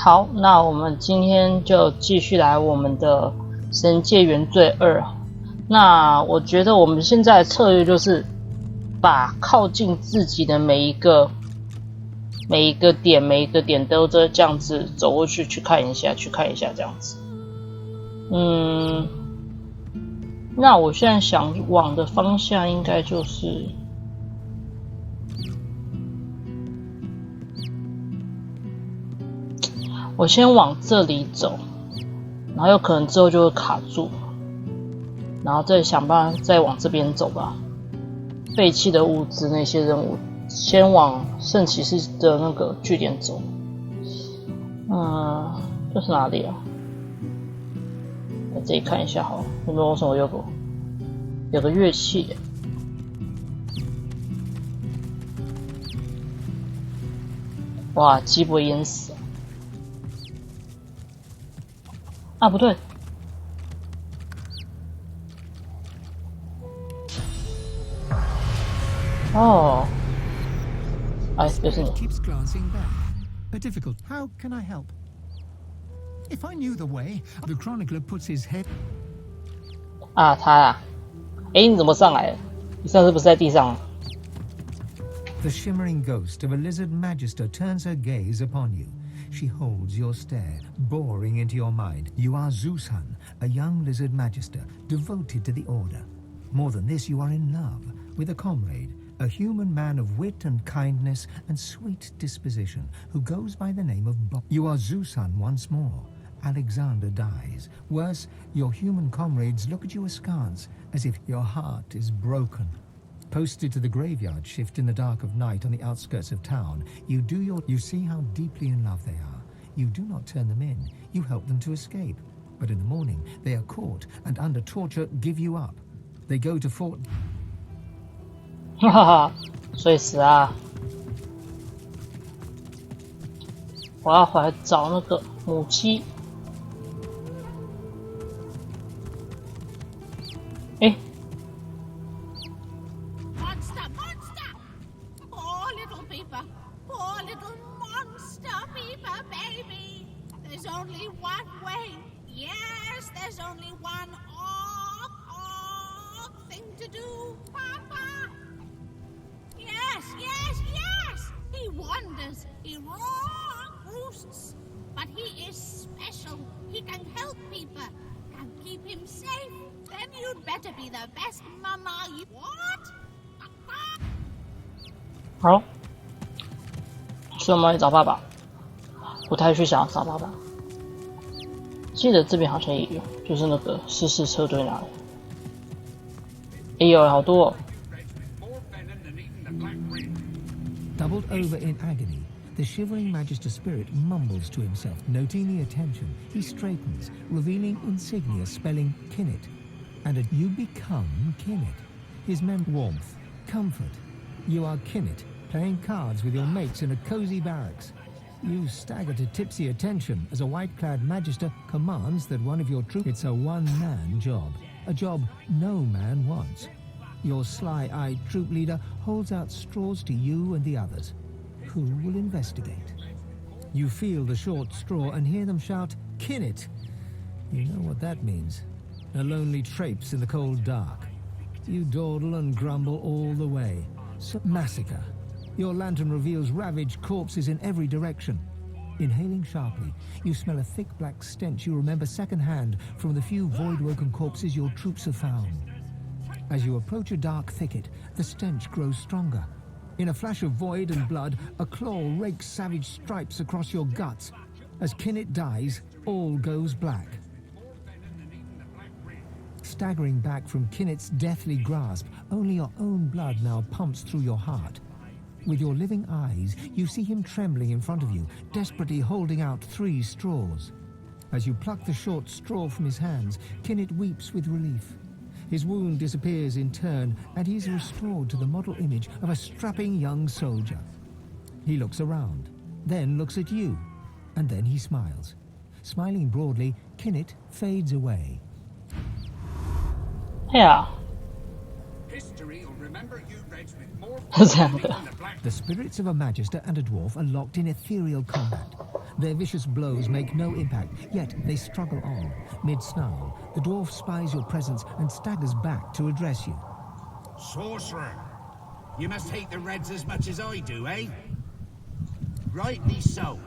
好，那我们今天就继续来我们的神界原罪2。那我觉得我们现在的策略就是把靠近自己的每一个点都这样子走过去，去看一下这样子。那我现在想往的方向应该就是，我先往这里走，然后有可能之后就会卡住，然后再想办法再往这边走吧。废弃的物资那些任务，先往圣骑士的那个据点走。这是哪里啊？我自己看一下好了，有没有什么有个乐器？哇，鸡不会淹死啊！不对。哦，哎，就是你。 keeps glancing back. A difficult. How can I help? If I knew the way, the chronicler puts his head. 啊，他啊，哎，你怎么上来了？你上次不是在地上？ The shimmering ghost of a lizard magister turns her gaze upon you. She holds your stare, boring into your mind. You are Zusan, a young lizard magister, devoted to the order. More than this, you are in love with a comrade, a human man of wit and kindness and sweet disposition, who goes by the name of Bob. You are Zusan once more. Alexander dies. Worse, your human comrades look at you askance, as if your heart is broken. Posted to the graveyard shift in the dark of night on the outskirts of town, you see how deeply in love they are. You do not turn them in, you help them to escape. But in the morning, they are caught and under torture give you up. They go to Fort... 哈哈，睡死啊！我要回来找那个母鸡。哎。 Only one way. Yes, there's only one thing to do, Papa. Yes. He wanders, he roosts, but he is special. He can help people, can keep him safe. Then you'd better be the best mama you... What? 好，所以我们来找爸爸。不太去想找爸爸。 记得这边好像也有，就是那个失事车队那里。哎呦，好多哦。 Doubled over in agony, the shivering Magister spirit mumbles to himself. Noting the attention, he straightens, revealing insignia spelling Kinnit. And you become Kinnit. His warmth, comfort. You are Kinnit, playing cards with your mates in a cozy barracks. You stagger to tipsy attention as a white-clad magister commands that one of your troops... It's a one-man job, a job no man wants. Your sly-eyed troop leader holds out straws to you and the others. Who will investigate? You feel the short straw and hear them shout, "Kinnit!" You know what that means. A lonely traipse in the cold dark. You dawdle and grumble all the way. So massacre. Your lantern reveals ravaged corpses in every direction. Inhaling sharply, you smell a thick black stench you remember secondhand from the few void-woken corpses your troops have found. As you approach a dark thicket, the stench grows stronger. In a flash of void and blood, a claw rakes savage stripes across your guts. As Kinnit dies, all goes black. Staggering back from Kinnit's deathly grasp, only your own blood now pumps through your heart. With your living eyes, you see him trembling in front of you, desperately holding out 3 straws. As you pluck the short straw from his hands, Kinnit weeps with relief. His wound disappears in turn, and he is restored to the model image of a strapping young soldier. He looks around, then looks at you, and then he smiles. Smiling broadly, Kinnit fades away. Yeah. History will remember you Reds with more The The spirits of a magister and a dwarf are locked in ethereal combat. Their vicious blows make no impact, yet they struggle on. Mid-snarl, the dwarf spies your presence and staggers back to address you. Sorcerer, you must hate the Reds as much as I do, eh? Rightly so.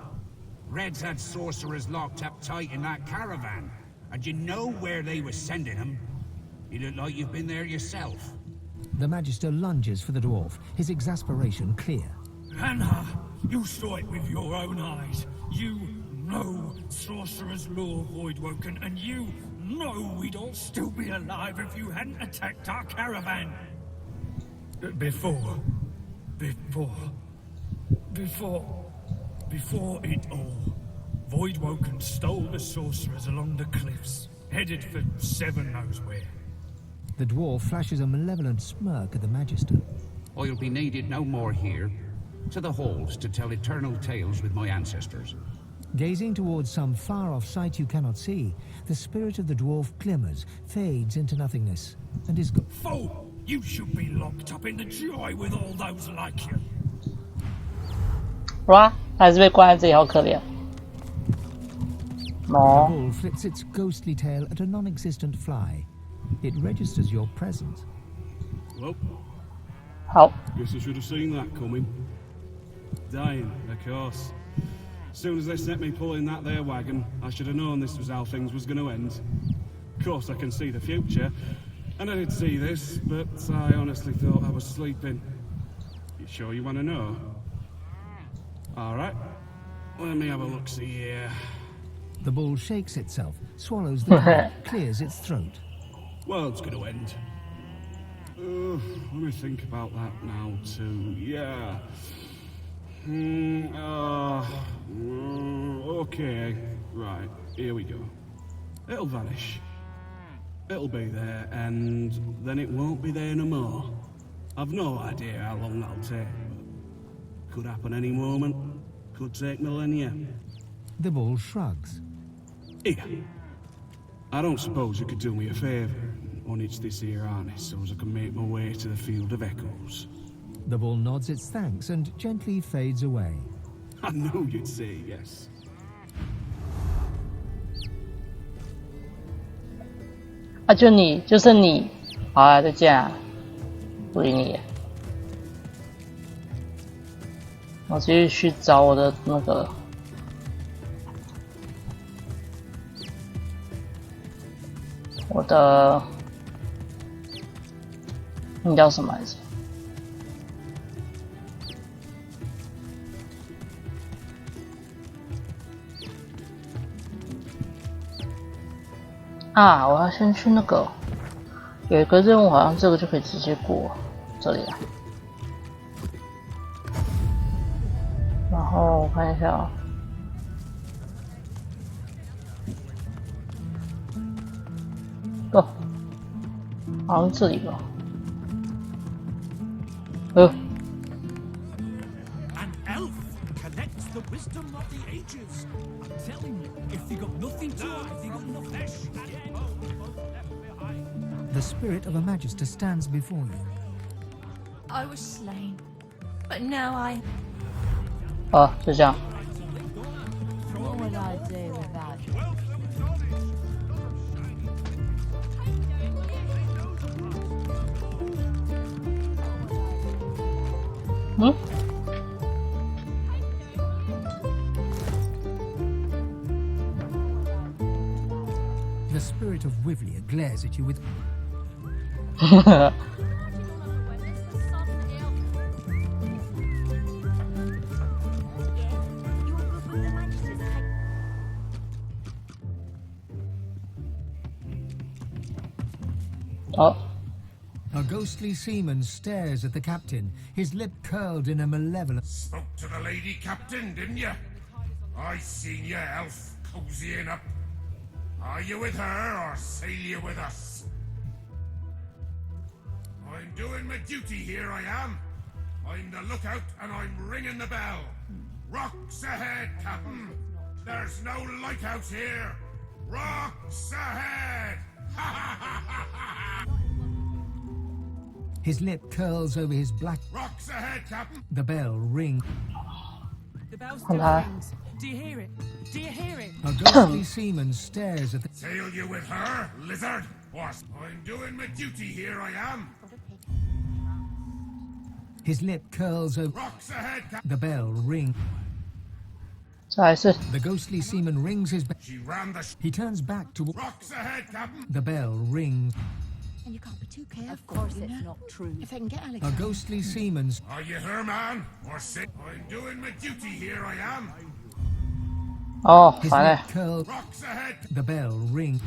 Reds had sorcerers locked up tight in that caravan, and you know where they were sending them. You look like you've been there yourself. The Magister lunges for the dwarf, his exasperation clear. Hannah, you saw it with your own eyes. You know Sorcerer's Law, Voidwoken, and you know we'd all still be alive if you hadn't attacked our caravan. Before it all, Voidwoken stole the sorcerers along the cliffs, headed for Seven knows where. The dwarf flashes a malevolent smirk at the Magister. I'll be needed no more here. To the halls to tell eternal tales with my ancestors. Gazing towards some far-off sight you cannot see, the spirit of the dwarf glimmers, fades into nothingness, and is gone. Fool! You should be locked up in the joy with all those like you. 哇，他还是被关在这里，好可怜。The 哦， bull flips its ghostly tail at a non-existent fly. It registers your presence. Well, 好， guess I should have seen that coming. Dying, of course. As soon as they set me pulling that there wagon, I should have known this was how things was going to end. Of course, I can see the future, and I did see this, but I honestly thought I was sleeping. You sure you want to know? All right. Let me have a look-see here. The bull shakes itself, swallows the tail, clears its throat. World's going to end. Let me think about that now, too. Yeah. Okay. Right, here we go. It'll vanish. It'll be there, and then it won't be there no more. I've no idea how long that'll take, but could happen any moment. Could take millennia. The bull shrugs. Here. I don't suppose you could do me a favour and unhitch this here harness so as I can make my way to the Field of Echoes. The bull nods its thanks and gently fades away. I knew you'd say yes. 啊，就你，就是你，好啊，再见啊，不理你。我继续去找我的那个，我的，那叫什么来着？啊，我要先去那个，有一个任务，好像这个就可以直接过这里啊。然后我看一下啊，哦，好像这里吧。An elf connects the wisdom of the ages. I'm telling you, if you got nothing to if you got nothing. The spirit of a Magister stands before you. I was slain, but now I. 啊，就这样。 What would I do without you? The spirit of Wivlia glares at you with. Oh. A ghostly seaman stares at the captain, his lip curled in a malevolent. Spoke to the lady captain, didn't you? I seen you, elf, cozying up. Are you with her, or sail you with us? I'm doing my duty here, I am. I'm the lookout, and I'm ringing the bell. Rocks ahead, Captain. There's no lighthouse here. Rocks ahead! Ha ha ha ha ha! His lip curls over his black. Rocks ahead, Captain. The bell rings. The bell On still that. rings. Do you hear it? Do you hear it? A ghostly seaman stares at the... Sail you with her, lizard? What? I'm doing my duty, here I am. His lip curls over... Rocks ahead, The bell rings. 这还是 The ghostly seaman rings his bell. She ran the He turns back to... Rocks ahead, Captain. The bell rings. And you can't be too careful. Of course you it's know? not true. If I can get Alex. A ghostly seaman's... Are you her, man? Or sit? I'm doing my duty, here I am. 哦， His 烦 lip 嘞， curls... Rocks ahead. The bell rings.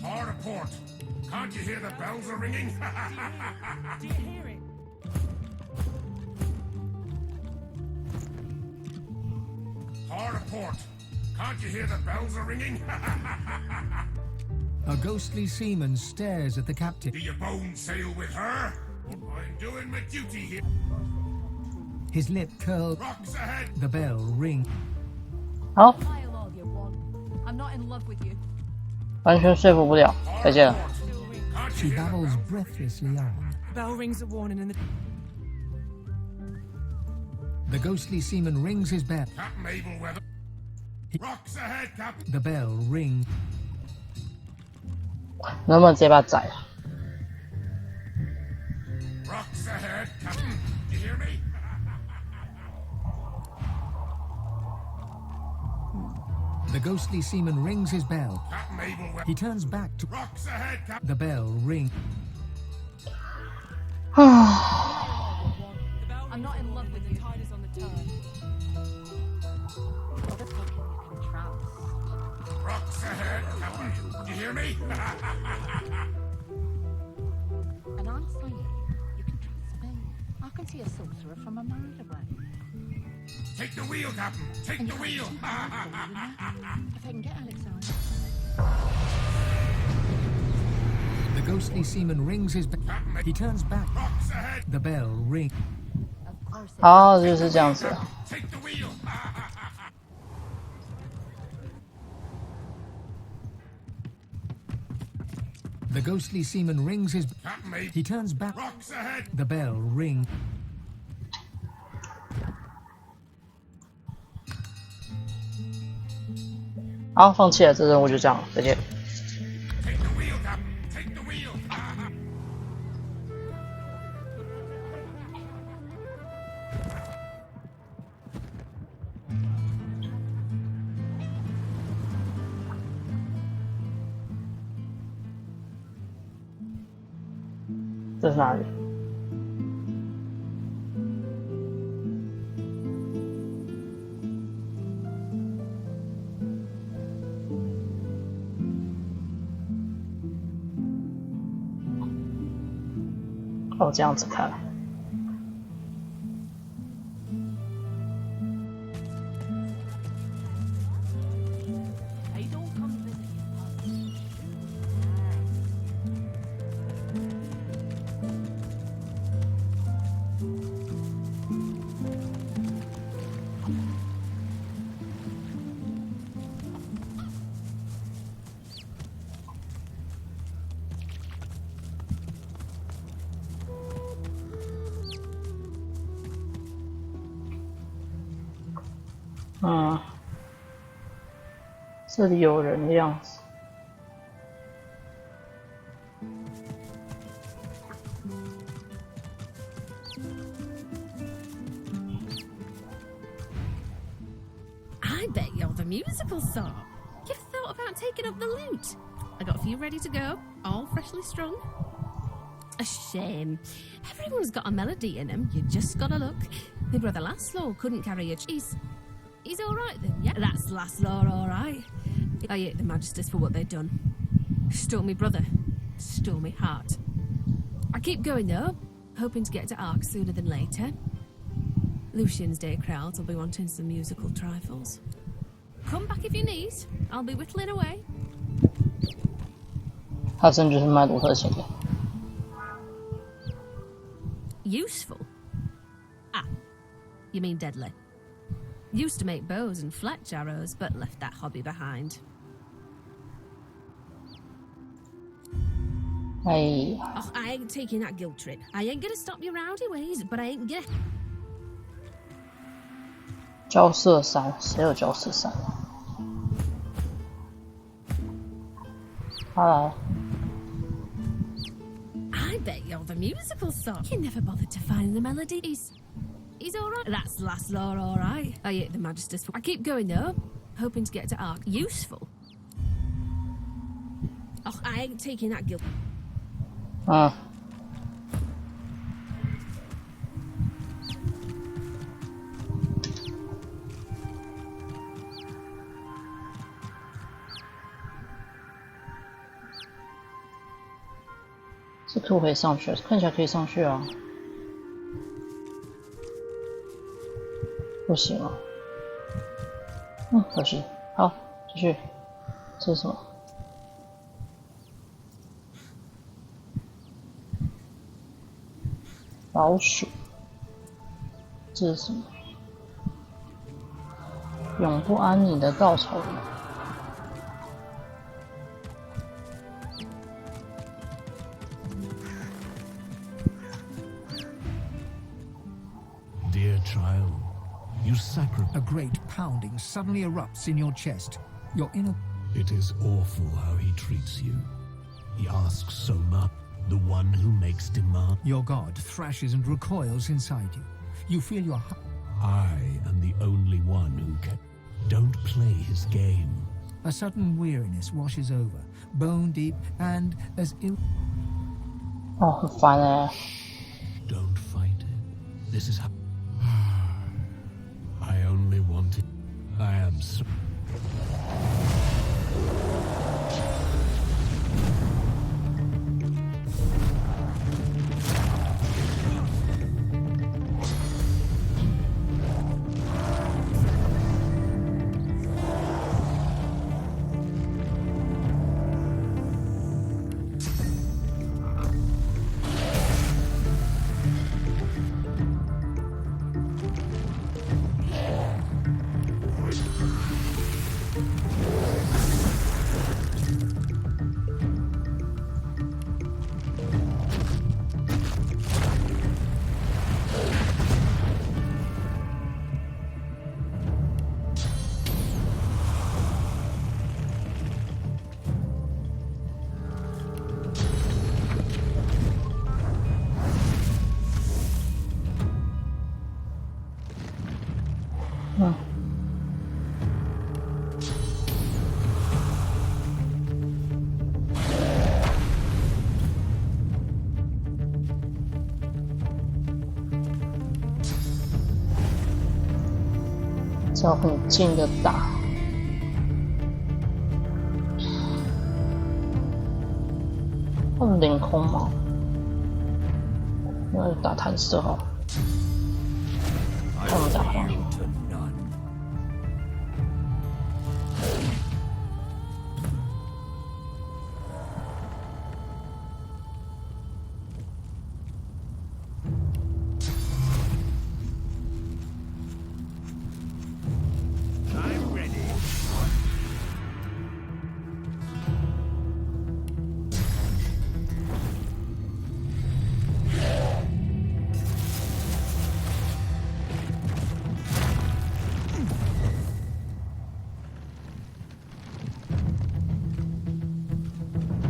Hard a port. Can't you hear the bells are ringing? Do you hear it? Hard a port. Can't you hear the bells are ringing? A ghostly seaman stares at the captain. Do you bone sail with her? I'm doing my duty here. His lip curls... Rocks ahead. The bell rings. 好， Smile all you want. I'm not in love with you. 完全说服不了，再 Hard 见 a 了。 port. Can't She you hear the babbles bells? breathlessly on. The bell rings a warning and the... The ghostly seaman rings his bell. Captain Abelweather. Rocks ahead, Captain. The bell rings. 能不能直接把它宰了？ Rocks ahead, Captain. Do you hear me? The ghostly seaman rings his bell. Captain Abelweather. He turns back to... Rocks ahead, Captain. The bell rings. The bell I'm not in love with the you. tide is on the turn. Other people you can trust. Rocks ahead, Captain. Do you hear me? And I'm saying, you can trust me. I can see a sorcerer from a mile away. Take the wheel, Captain. Take the wheel. If I can get Alex on. The ghostly seaman rings his bell. Captain. He turns back. Rocks ahead. The bell rings. Of course it's 好，就是这样子。 Take the wheel. The ghostly seaman rings his... Captain Abel. He turns back. Rocks ahead. The bell rings. 好，放弃了，这任务就这样了，再见。 Take the wheel, Captain. Take the wheel. 这是哪里？哦，这样子看。 They don't come visit you.嗯，这里有人的样子。 I bet you're the musical sort. You've thought about taking up the lute. I got a few ready to go, all freshly strung. A shame. Everyone's got a melody in them. You just gotta look. My brother Laszlo couldn't carry a cheese. He's all right then. Yeah, that's Laszlo, all right. I hate the Magisters for what they've done. Stole me brother. Stole me heart. I keep going though, hoping to get to Ark sooner than later. Lucian's Day crowds will be wanting some musical trifles. Come back if you need. I'll be whittling away. 他真就是卖独特型的。 Useful? Ah, you mean deadly. Used to make bows and fletch arrows, but left that hobby behind. 哎呀， Oh, I ain't taking that guilt trip. I ain't gonna stop your rowdy ways, but I ain't gonna. 交涉山，谁有交涉山？他来。 I bet you're the musical sort. You never bothered to find the melodies. He's all right. That's last law, all right. I hate the Magister's. I keep going though, hoping to get to arc useful. Oh, I ain't taking that guilt. 嗯。这可不可以上去？看起来可以上去啊。不行啊。可惜。好，继续。这是什么？老鼠。这是什么？永不安宁的稻草人。 Dear child, you sacrifice. A great pounding suddenly erupts in your chest. Your inner. It is awful how he treats you. He asks so much. The one who makes demand. Your god thrashes and recoils inside you. You feel your. I am the only one who can. Don't play his game. A sudden weariness washes over, bone deep and as ill. 哦，很烦哎。 Don't fight it. This is how. I only wanted. I am so.要很近的打，他们凌空吗？那就打弹射好了。他们打吧。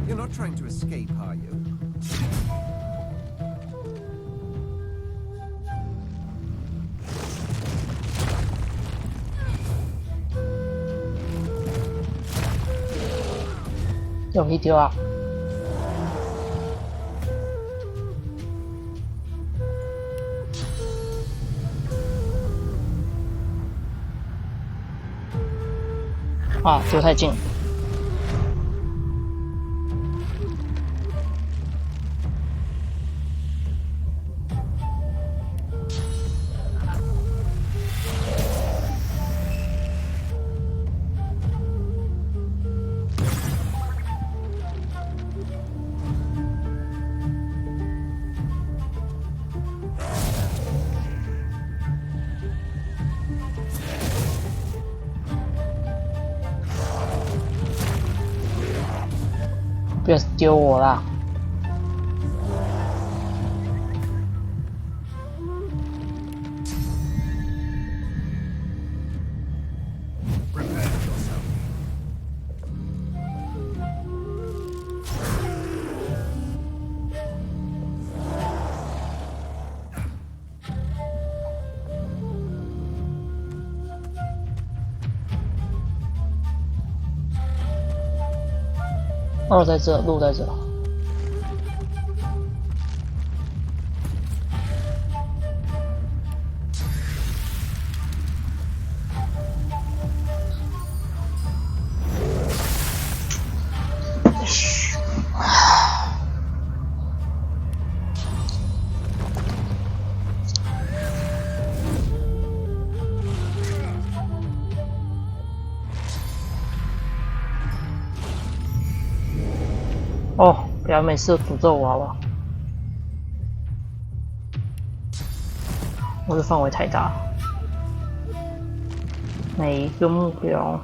You're not trying to escape, are you?有一丢啊！啊，丢太近了。 不要丢我啦！哦，在这，路在这。哦，不要每次都诅咒我好不好？我的范围太大，每一个目标。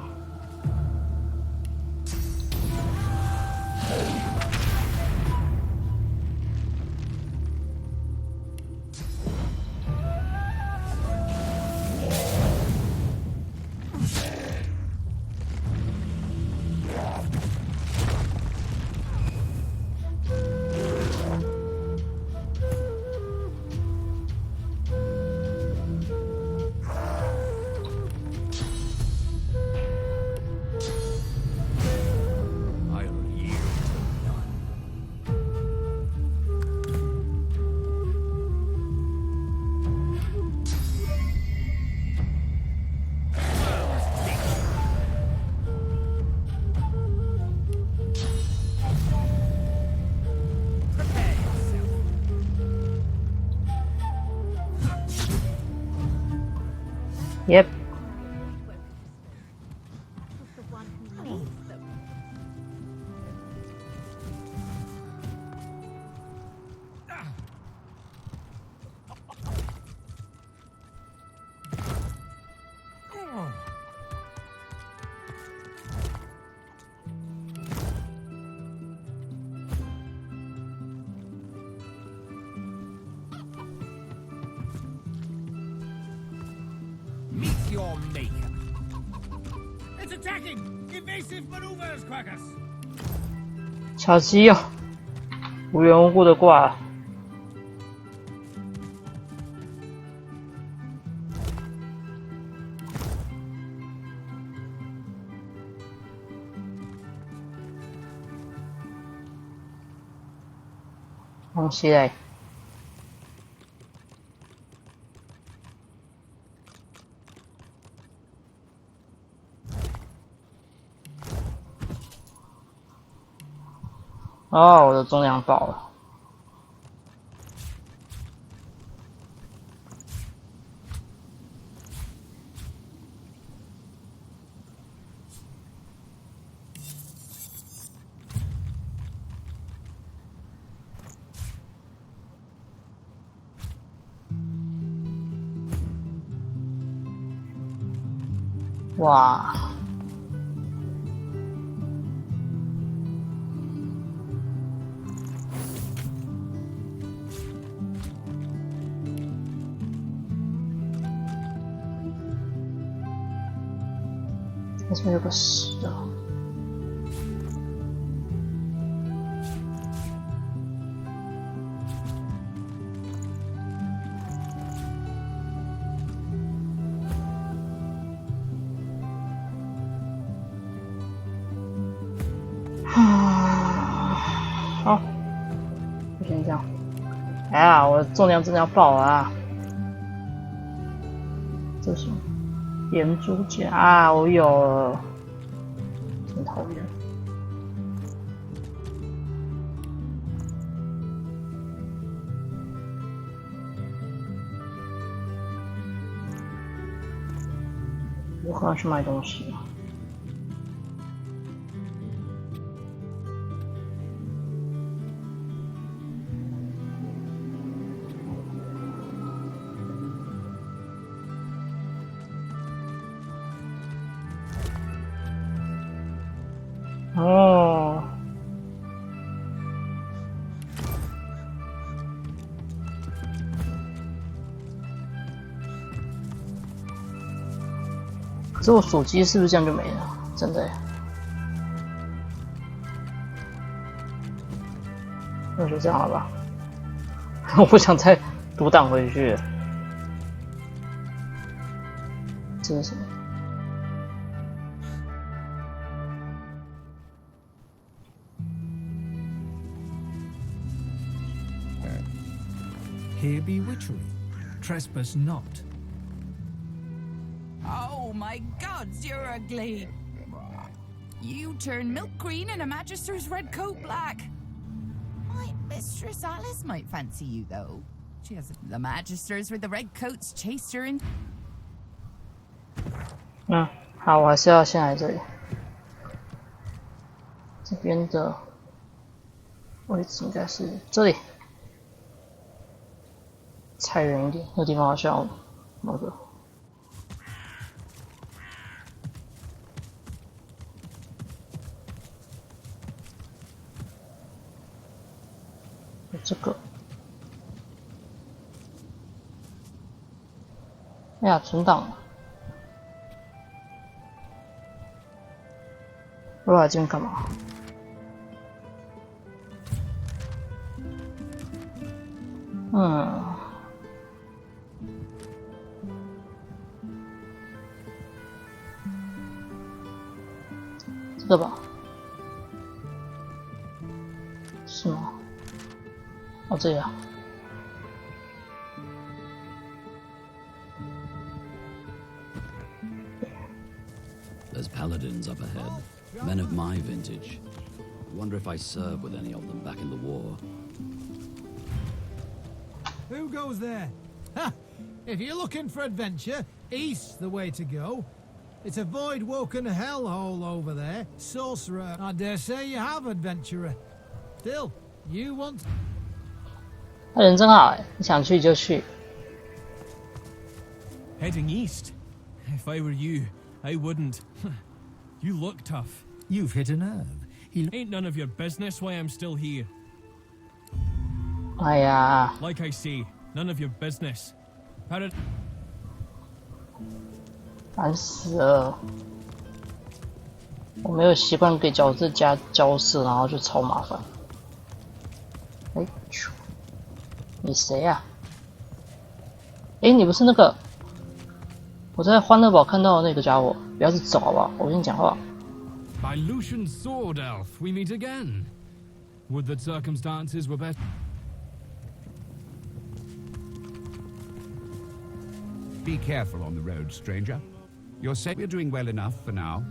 Yep. Meet your maker. It's attacking! Evasive maneuvers, Quackers! 小鸡哦，无缘无故的挂了。东西嘞？哦，我的重量爆了。哇！为什么有个屎啊？好，就先这样。哎呀，我的重量真的要爆了啊！这是什么？岩珠甲啊，我有了，真讨厌。我可能去买东西。哦，可是我手机是不是这样就没了？真的耶？那就这样了吧，我不想再读档回去了。这是什么？ Here be witchery. Trespass not. Oh my gods, you're ugly. You turn milk green and a Magister's red coat black. My Mistress Alice might fancy you, though. She has the Magisters with the red coats chased her in. 好，我还是要先来这里。这边的位置应该是这里，踩远一点，那个地方好像那个。这个，哎呀，存档了。我来这边干嘛？这个吧？是吗？哦，这样。There's paladins up ahead, men of my vintage. Wonder if I served with any of them back in the war. Who goes there? Ha! If you're looking for adventure, east's the way to go. It's a void-woken hellhole over there. Sorcerer, I dare say you have, adventurer. Still, you want... 他人真好哎，你想去就去。Heading east. If I were you, I wouldn't. You look tough. You've hit a nerve. Ain't none of your business why I'm still here. 哎呀， Like I say, none of your business. Parrot. 烦死了！我没有习惯给角色加交涉，然后就超麻烦。哎，你谁呀？哎，你不是那个我在欢乐堡看到的那个家伙？不要去走好不好？我跟你讲话。By Lucian's sword elf, we meet again. Would that circumstances were better. Be careful on the road, stranger. You're safe. We're doing well enough for now.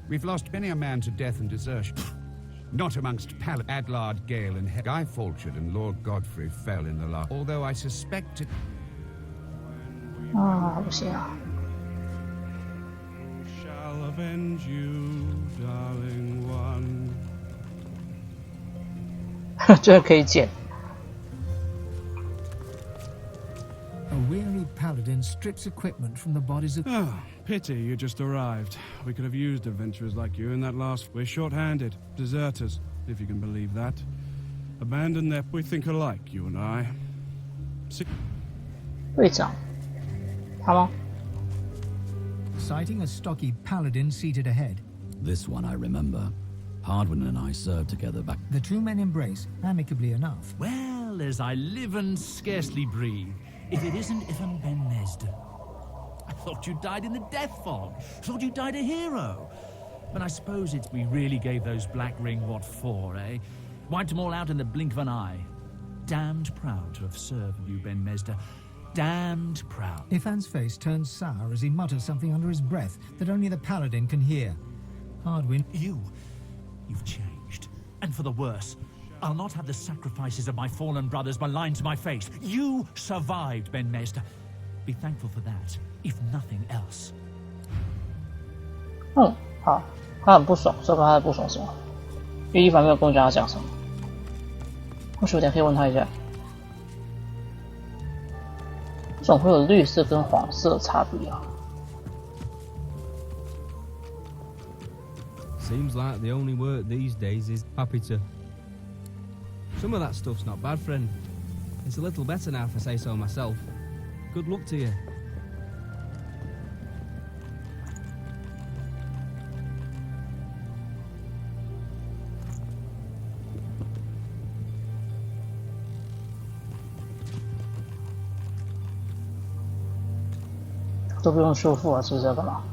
We've lost many a man to death and desertion. Not amongst Adlard, Gale, and Guy Falchard and Lord Godfrey fell in the last. Although I suspect it. 啊，不行啊！ Shall avenge you, darling one. 居然可以剪。 A weary paladin strips equipment from the bodies of... Oh, pity you just arrived. We could have used adventurers like you in that last... We're short-handed. Deserters, if you can believe that. Abandoned their... We think alike, you and I. 队长，他吗？ Sighting a stocky paladin seated ahead. This one I remember. Hardwin and I served together back... The two men embrace, amicably enough. Well, as I live and scarcely breathe, if it isn't Ifan Ben Mesda. I thought you died in the death fog. Thought you died a hero. But I suppose it's we really gave those Black Ring what for, eh? Wiped them all out in the blink of an eye. Damned proud to have served you, Ben Mesda. Damned proud. Ifan's face turns sour as he mutters something under his breath that only the paladin can hear. Hardwin... You've changed. And for the worse. I'll not have the sacrifices of my fallen brothers maligned to my face. You survived, Ben Mesda. Be thankful for that, if nothing else. 好，他很不爽，说吧，他的不爽什么？因为一凡没有跟我讲他讲什么。或许我等下可以问他一下。为什么会有绿色跟黄色的差别啊？ Seems like the only work these days is happy to. Some of that stuff's not bad, friend. It's a little better now if I say so myself. Good luck to you. “都不用修复啊，是不是要干嘛？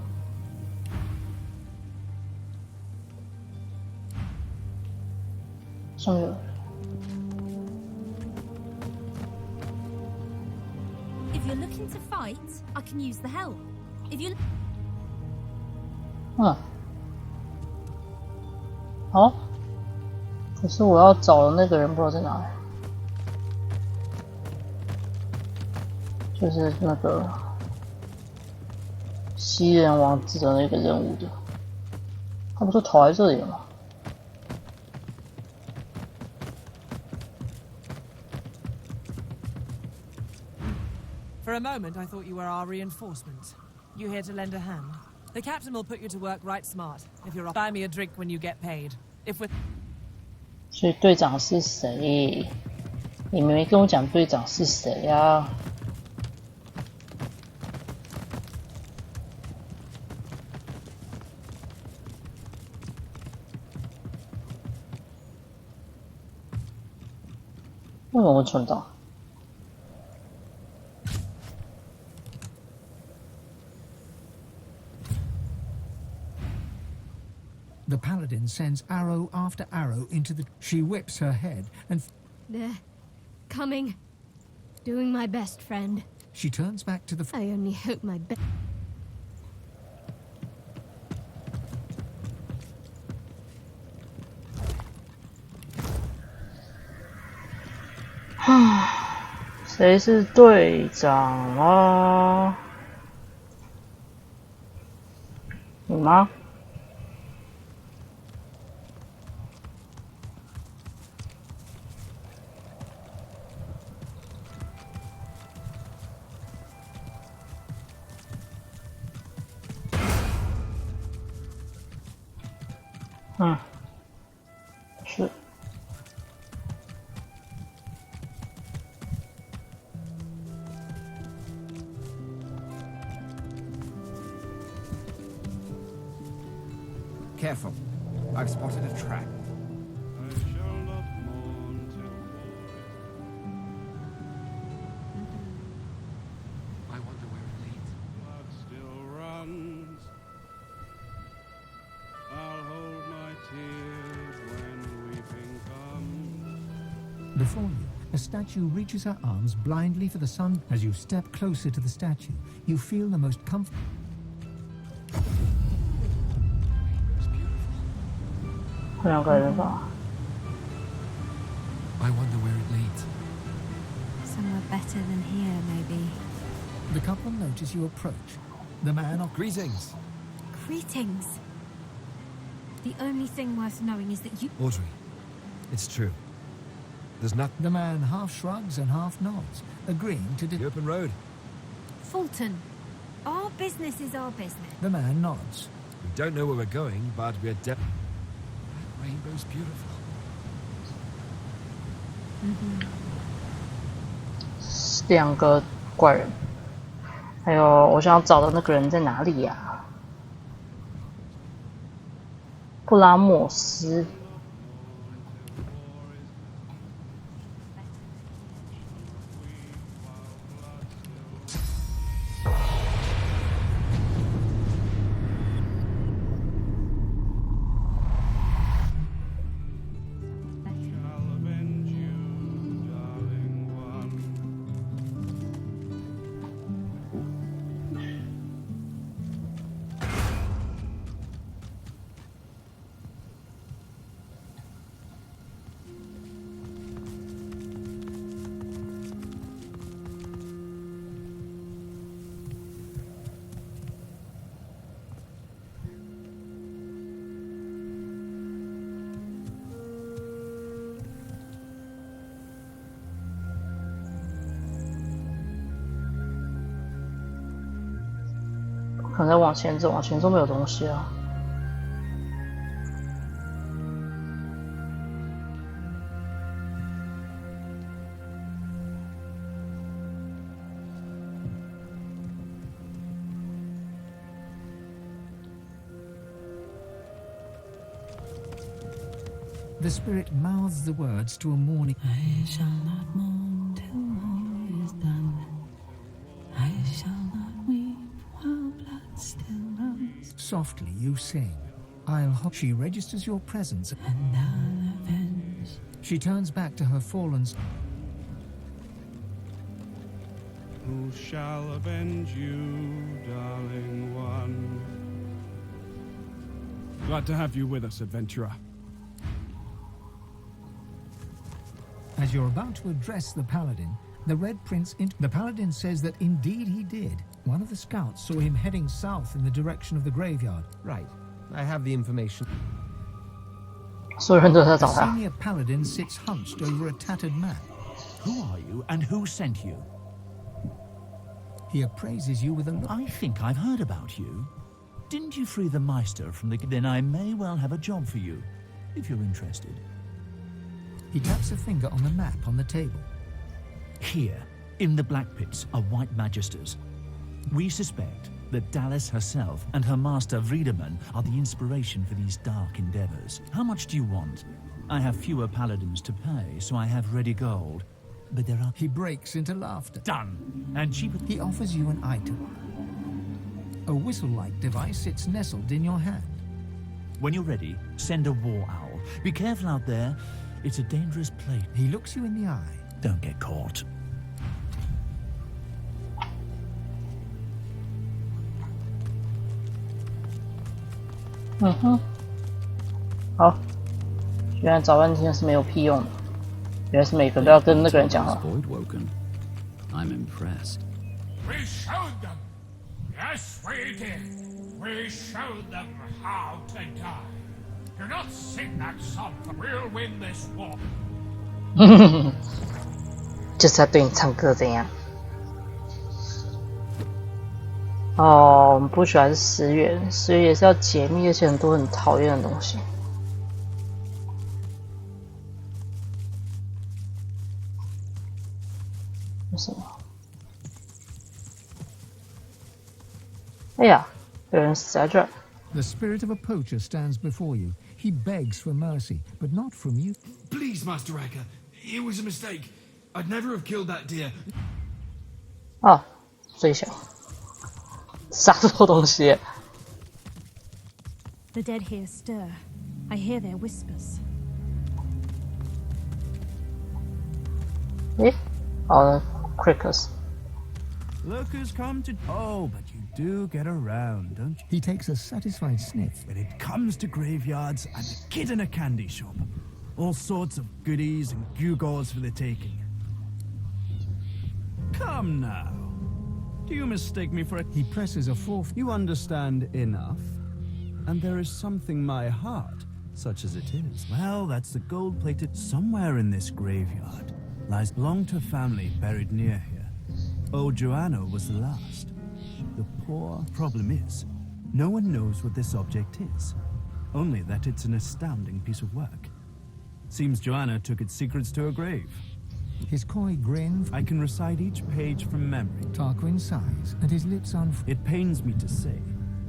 上面有人， looking to fight, I can use the help. If you 好，可是我要找的那个人不知道在哪里，就是那个西人王子的那个任务的，他不是逃在这里了吗？ For a moment, I thought you were our reinforcement. You here to lend a hand? The captain will put you to work right smart. If you're buy me a drink when you get paid. If with 所以队长是谁？你们没跟我讲队长是谁呀？为什么会存档？ The paladin sends arrow after arrow into the... She whips her head and... There. Coming. Doing my best, friend. She turns back to the... I only hope my best... 谁是队长啊？你吗？ 是。Careful. I've spotted a trap. I wonder where it leads. Blood still runs. I'll hold my tears when weeping comes. Before you, a statue reaches her arms blindly for the sun. As you step closer to the statue, you feel the most comfortable. 两个人吧。 I wonder where it leads. Somewhere better than here, maybe. The couple notice you approach. The man of... Greetings. Greetings. The only thing worth knowing is that you... Audrey, it's true. There's not... The man half shrugs and half nods, agreeing to... The open road. Fulton. Our business is our business. The man nods. We don't know where we're going, but we're That rainbow's beautiful. 两个怪人，还有我想找的那个人在哪里呀？布拉莫斯。可能再往前走，往前走没有东西啊。The spirit mouths the words to a mourning. I shall not mourn till all is done. I shall not weep while blood still runs. Softly you sing. I'll hope. She registers your presence. And I'll avenge. She turns back to her fallen. Who shall avenge you, darling one? Glad to have you with us, adventurer. As you're about to address the paladin, the Red Prince... The paladin says that indeed he did. One of the scouts saw him heading south in the direction of the graveyard. Right. I have the information. 所有人都在 The 找他。 senior paladin sits hunched over a tattered map. Who are you, and who sent you? He appraises you with a look. I think I've heard about you. Didn't you free the Meister from the... Then I may well have a job for you, if you're interested. He taps a finger on the map on the table. Here, in the Black Pits, are White Magisters. We suspect that Dallas herself and her master Vriedemann are the inspiration for these dark endeavors. How much do you want? I have fewer paladins to pay, so I have ready gold. But there are... He breaks into laughter. Done. And cheaper... He offers you an item. A whistle-like device sits nestled in your hand. When you're ready, send a war owl. Be careful out there. It's a dangerous place. He looks you in the eye. Don't get caught. 嗯哼，好，居然找半天是没有屁用的，原来是每个都要跟那个人讲话。 I'm impressed. We showed them. Yes, we did. We showed them how to die. Do not sing that song. We'll win this war. 就是要对你唱歌怎样？哦，我们不喜欢十月，十月也是要解密，而且很多很讨厌的东西。为什么？哎呀，有人死在这儿。 The spirit of a poacher stands before you. He begs for mercy, but not from you. Please, Master Racker, it was a mistake. I'd never have killed that deer. 啊，最小，杀错东西。 The dead here stir. I hear their whispers. 诶，好了 ，Crickers。 Look who's come to... Oh, but you do get around, don't you? He takes a satisfied sniff. When it comes to graveyards, I'm a kid in a candy shop. All sorts of goodies and gewgaws for the taking. Come now. Do you mistake me for a... He presses a fourth. You understand enough. And there is something my heart, such as it is. Well, that's the gold-plated... Somewhere in this graveyard lies belonged to a family buried near here. Old Joanna was the last. The poor problem is, no one knows what this object is. Only that it's an astounding piece of work. Seems Joanna took its secrets to her grave. His coy grin. I can recite each page from memory. Tarquin sighs, and his lips unfurl. It pains me to say,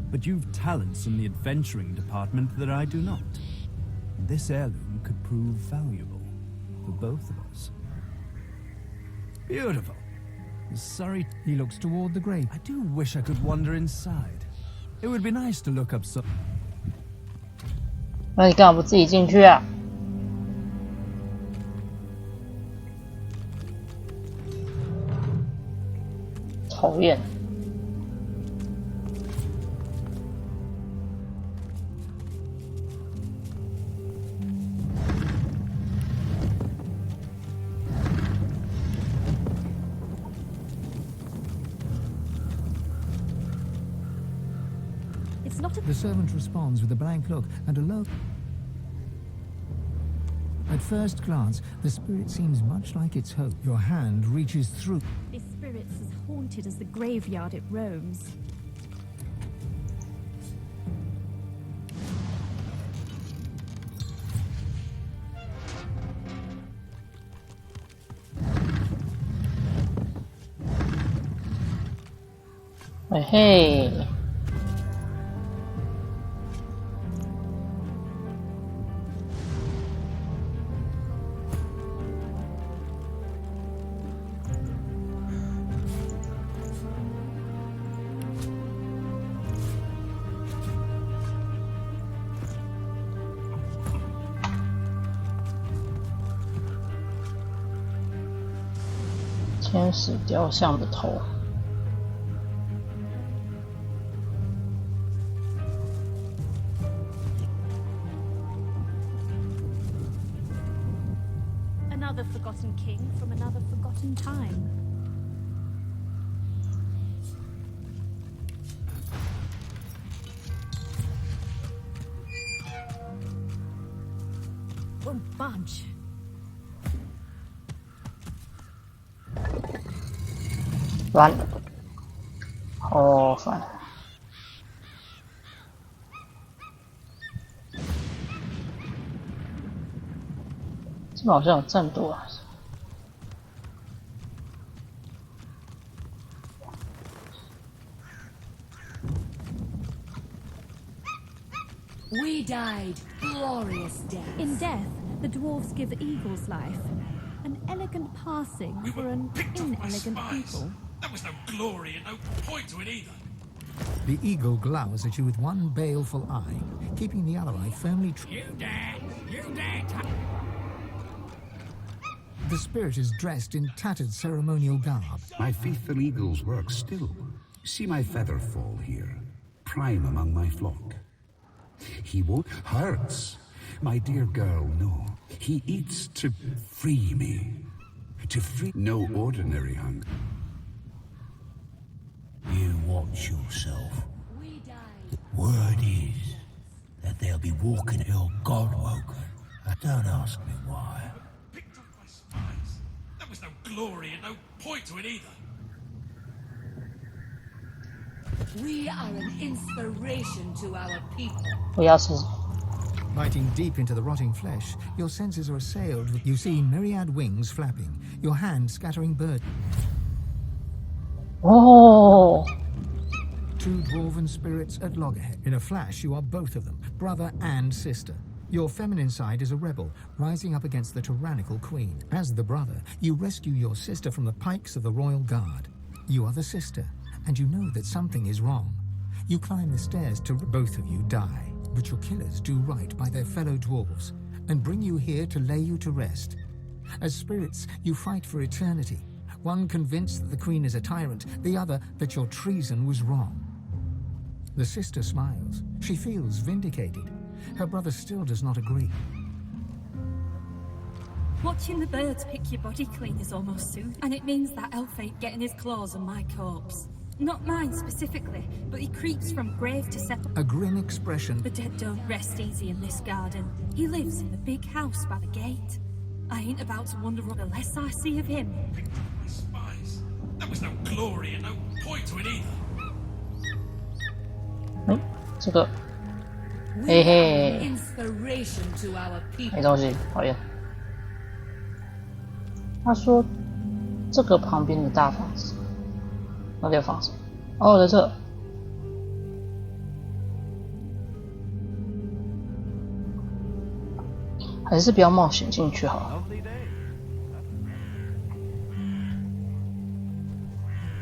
but you've talents in the adventuring department that I do not. This heirloom could prove valuable for both of us. Beautiful. Sorry. He looks toward the grave. I do wish I could wander inside. It would be nice to look up some... 那你干嘛不自己进去啊？讨厌。The servant responds with a blank look and a low... At first glance, the spirit seems much like its host. Your hand reaches through. This spirit's as haunted as the graveyard it roams. Hey. 天使雕像的头。Another forgotten king from another forgotten time. Won't budge. 完，好烦。这边好像有战斗啊。We died glorious death. In death, the dwarves give eagles life. An elegant passing for an inelegant people. There was no glory and no point to it either. The eagle glowers at you with one baleful eye, keeping the other eye firmly You dare! You dare! The spirit is dressed in tattered ceremonial garb. My faithful eagles work still. See my feather fall here, prime among my flock. He won't hurts. My dear girl, no. He eats to free me. To free no ordinary hunger. You watch yourself. The word is that they'll be walking hill Godwoken. Don't ask me why. Picked up by spies. There was no glory and no point to it either. We are an inspiration to our people. 我要是 Biting deep into the rotting flesh, your senses are assailed. You see myriad wings flapping, your hand scattering bird. Oh! Two dwarven spirits at loggerhead. In a flash, you are both of them, brother and sister. Your feminine side is a rebel, rising up against the tyrannical queen. As the brother, you rescue your sister from the pikes of the royal guard. You are the sister, and you know that something is wrong. You climb the stairs to both of you die, but your killers do right by their fellow dwarves and bring you here to lay you to rest. As spirits, you fight for eternity, one convinced that the queen is a tyrant, the other that your treason was wrong. The sister smiles. She feels vindicated. Her brother still does not agree. Watching the birds pick your body clean is almost soothing, and it means that elf ain't getting his claws on my corpse. Not mine specifically, but he creeps from grave to sepulchre. A grim expression. The dead don't rest easy in this garden. He lives in the big house by the gate. I ain't about to wonder what the less I see of him. Picked up by spies. There was no glory and no point to it either. 这个，嘿嘿， Inspiration to our people. 没东西，讨厌。他说这个旁边的大房子，那个房子，哦，在这。还是不要冒险进去好了。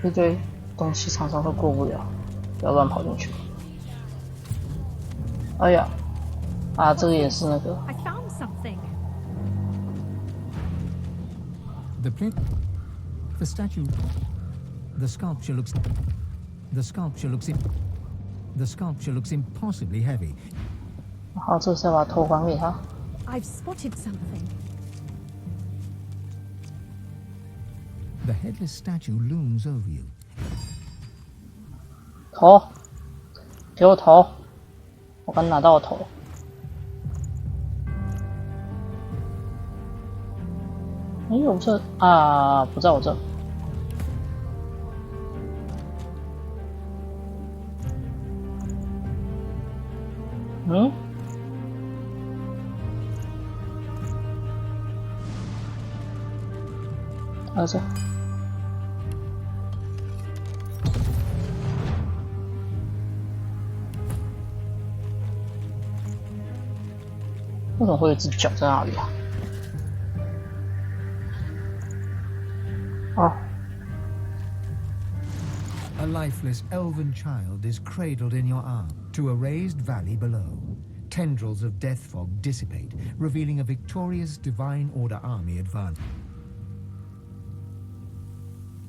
一堆东西常常会过不了，不要乱跑进去。哎呀，啊，这个也是那个。I found something. The statue, the sculpture looks impossibly heavy. 好，这是要把头还给他。I've spotted something. The headless statue looms over you. 头，给我头，我刚拿到头。哎，我这啊，不在我这。嗯？啊这。为什么会有一只脚在那里啊？哦。A lifeless elven child is cradled in your arm to a raised valley below. Tendrils of death fog dissipate, revealing a victorious Divine Order army advance.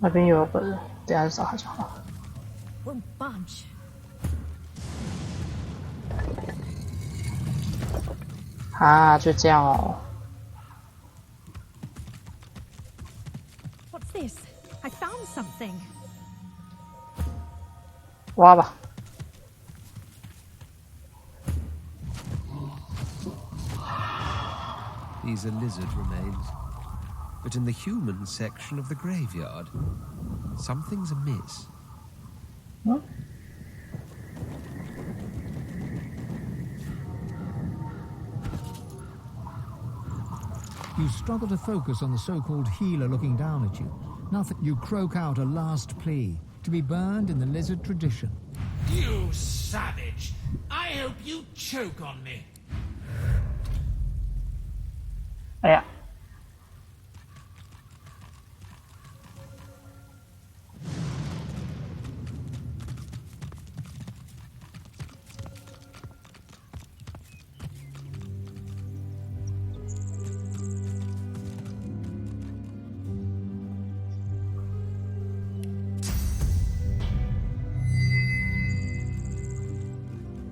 那边有个人，等一下找他讲话。 Won't budge. 啊，就这样哦。 What's this? I found something. 挖吧。 These are lizard remains. But in the human section of the graveyard, something's amiss. Hmm? You struggle to focus on the so-called healer looking down at you. Nothing. You croak out a last plea, to be burned in the lizard tradition. You savage! I hope you choke on me. 哎呀！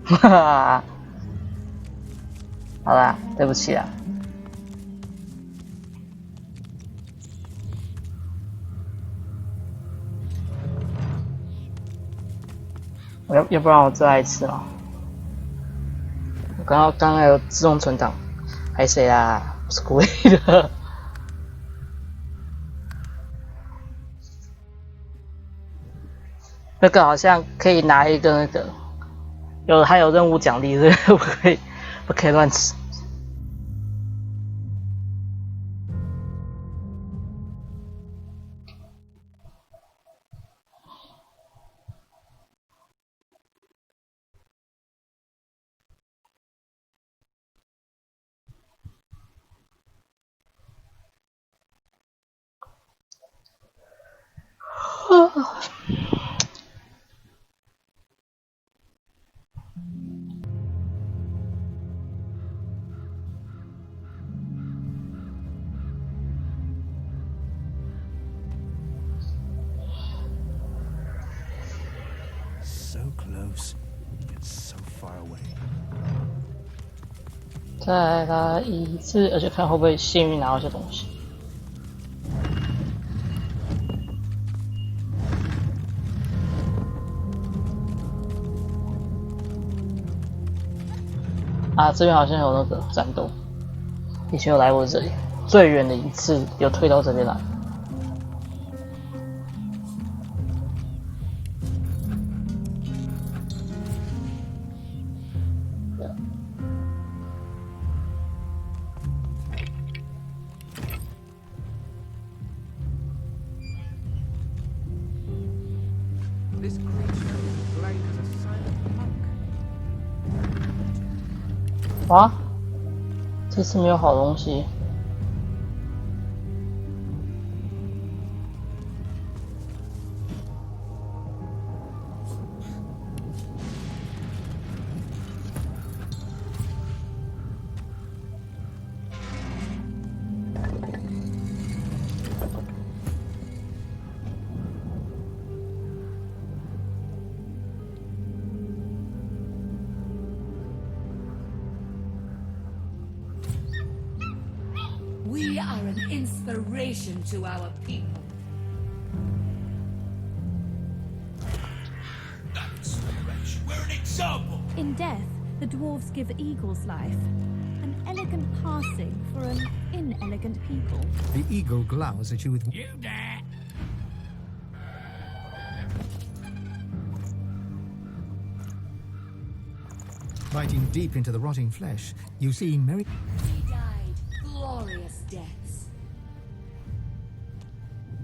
哈哈，好啦，对不起啊。 要不然我再来一次嘛。我刚刚有自动存档，还谁啦？不是故意的。那个好像可以拿一个那个，还有任务奖励，不可以乱吃。 So close, yet so far away. 再来一次，而且看会不会幸运拿到一些东西。啊，这边好像有那个战斗，以前有来过这里，最远的一次有推到这边来。 This creature is blank as a silent monk. 哇，这次没有好东西。We are an inspiration to our people. That's right. We're an example. In death, the dwarves give eagles life. An elegant passing for an inelegant people. The eagle glowers at you with... You dare. Biting deep into the rotting flesh, you see Mary... We died glorious deaths.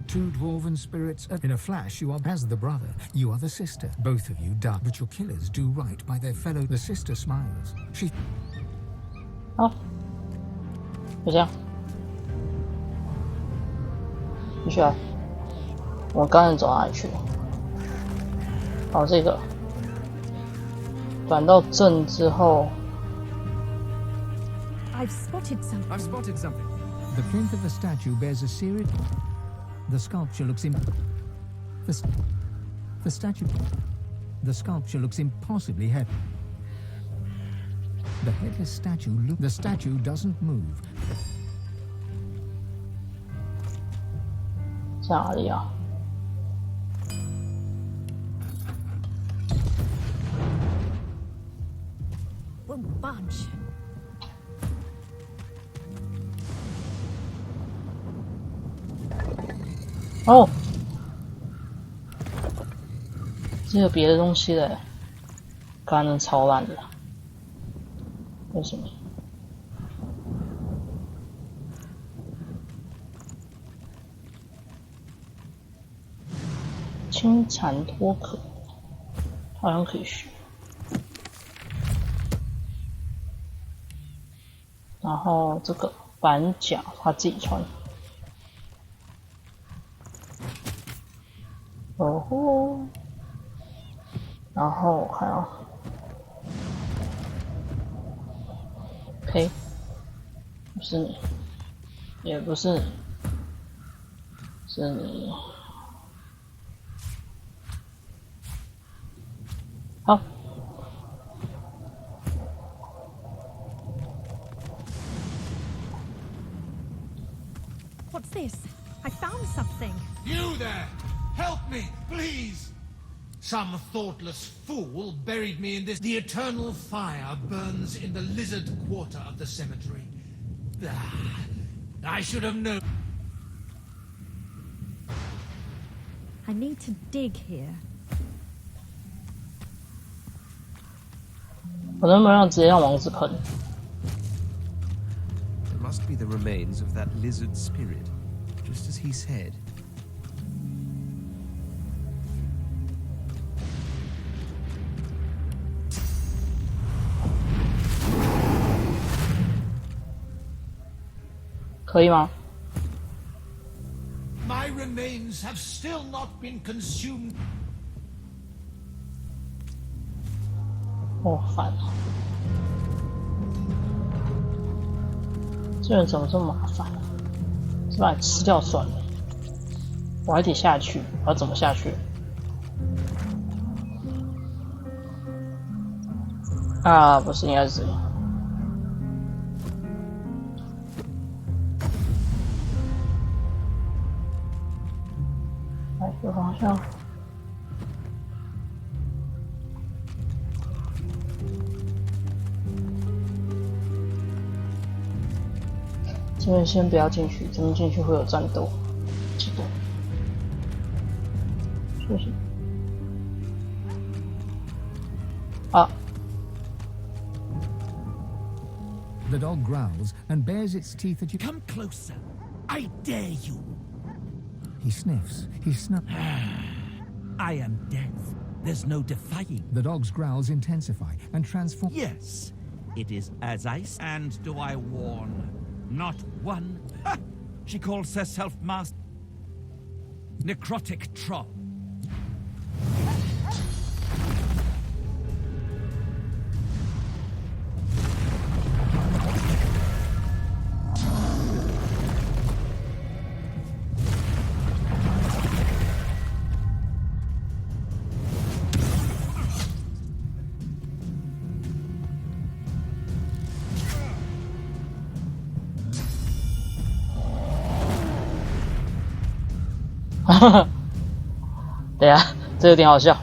Two dwarven spirits. In a flash, you are as the brother. You are the sister. Both of you die, but your killers do right by their fellow. The sister smiles. She... 好，就这样，继续来。我刚才走哪里去了？哦，这个转到正之后。 I've spotted something. I've spotted something. The plinth of the statue bears a series... The sculpture looks The statue... The sculpture looks impossibly heavy. The headless statue... The statue doesn't move. 在哪里啊？ One bunch. 哦，这有别的东西嘞，刚刚超烂的，为什么？清蚕脱壳，好像可以学。然后这个板甲他自己穿。哦吼，然后我看啊，呸，不是你，也不是你，是你。好。 What's this? I found something. You there! Help me, please! Some thoughtless fool buried me in this. The eternal fire burns in the lizard quarter of the cemetery. Ah, I should have known. I need to dig here. 我能不能让直接让王子喷？ There must be the remains of that lizard spirit, just as he said. 可以吗？ My remains have still not been consumed. 哦，烦了，这人怎么这么麻烦？是把你吃掉算了，我还得下去，我要怎么下去？啊，不是，应该是这样。 这个方向，这边先不要进去，这边进去会有战斗，记得。谢谢。啊！ The dog growls and bares its teeth at you. Come closer. I dare you. He sniffs. He snuffs. I am death. There's no defying. The dog's growls intensify and transform. Yes, it is as I and do I warn. Not one. Ha! She calls herself Master. Necrotic Troll.对啊，这有点好笑。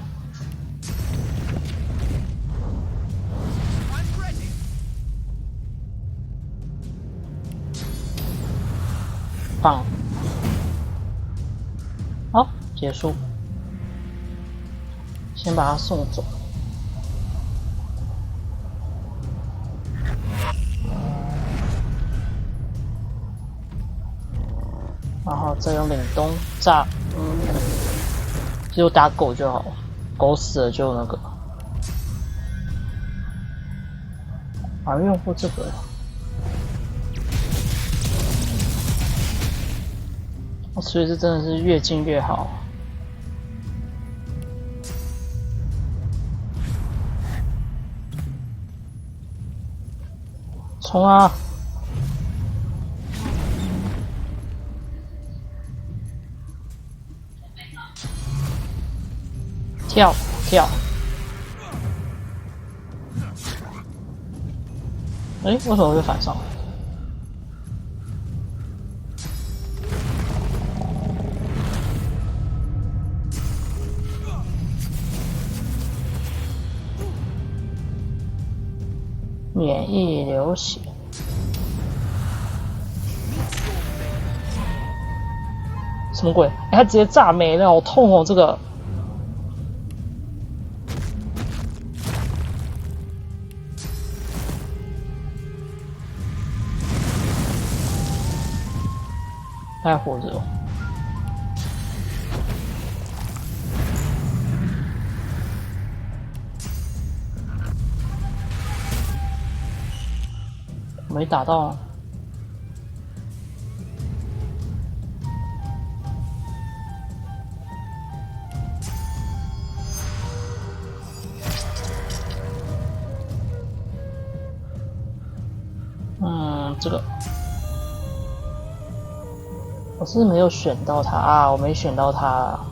棒，好，结束。先把他送走。然后再用凛冬炸，就打狗就好了，狗死了就那个。好像用过这个，所以这真的是越近越好。冲啊！跳跳。哎，为什么会反上？免疫流血。什么鬼？哎，他直接炸没了，好痛哦！这个。他还活着哦。没打到啊。这个我是没有选到他啊，我没选到他啊。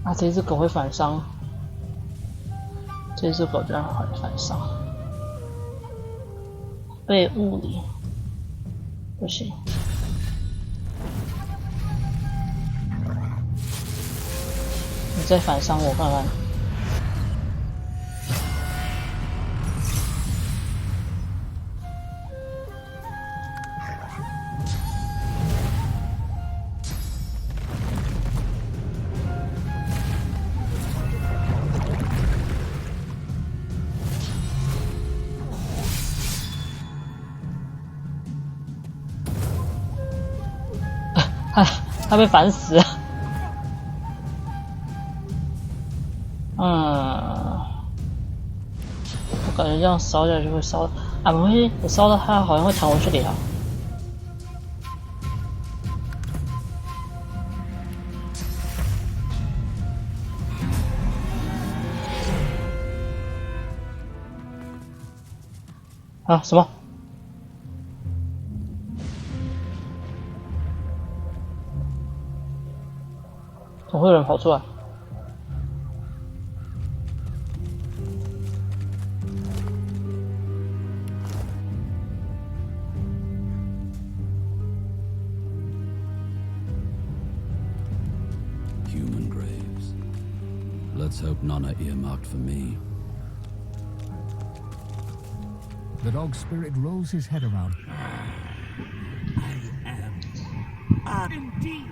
啊，这只狗会反伤，这只狗居然会反伤，被物理不行。你再反伤我看看。他被烦死了。我感觉这样烧下去会烧啊，没关系，我烧到他好像会弹回去给他。啊，什么？总会有人跑出来。Human graves. Let's hope none are earmarked for me. The dog spirit rolls his head around. I am. Indeed.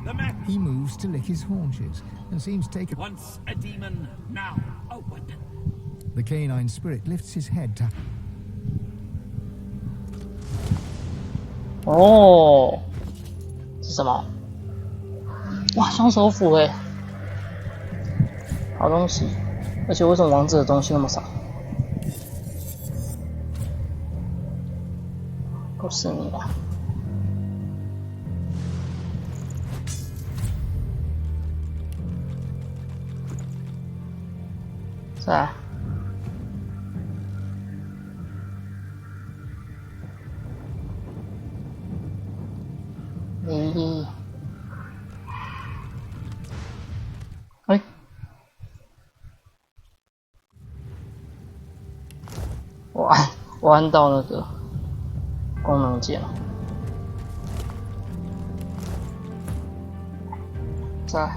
The man. He moves to lick his haunches and seems taken. Once a demon, now a weapon. The canine spirit lifts his head to. 哦，是什么？哇，双手斧哎，好东西！而且为什么王子的东西那么少？不是你啊！再来。哎，我按到那个功能键了，再来。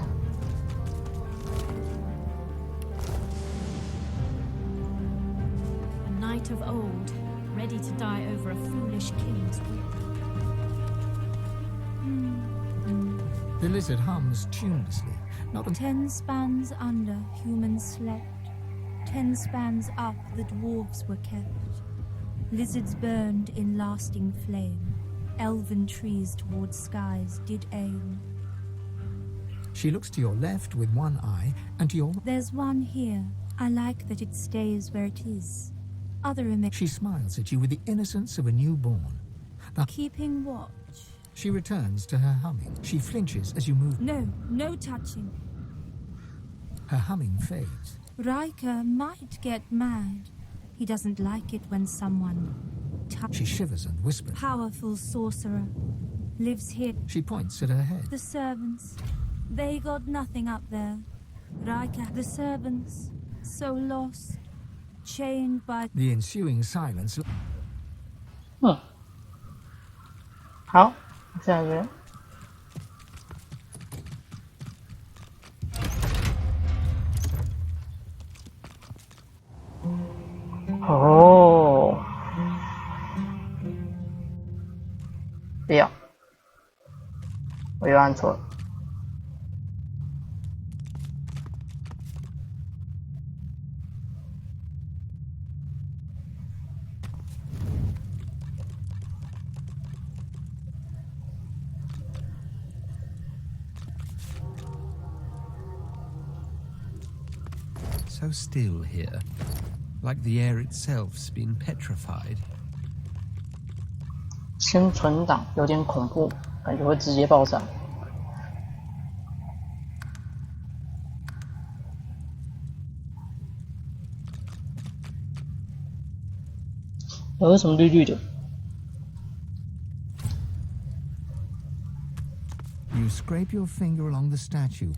A knight of old, ready to die over a foolish king's whip. The lizard hums tunelessly. Not 10 spans under, humans slept. 10 spans up, the dwarves were kept. Lizards burned in lasting flame. Elven trees towards skies did aim. She looks to your left with one eye and to your. There's one here. I like that it stays where it is. Other She smiles at you with the innocence of a newborn. Keeping watch. She returns to her humming. She flinches as you move. No, no touching. Her humming fades. Riker might get mad. He doesn't like it when someone... She shivers and whispers. Powerful sorcerer. Lives here. She points at her head. The servants. They got nothing up there. Riker, the servants. So lost. Chained by... The ensuing silence... 好，下一个。哦，不要，我又按错了。So still here, like the air itself's been petrified. 先存档，有点恐怖，感觉会直接爆炸。为什么绿绿的？ You scrape your finger along the statue.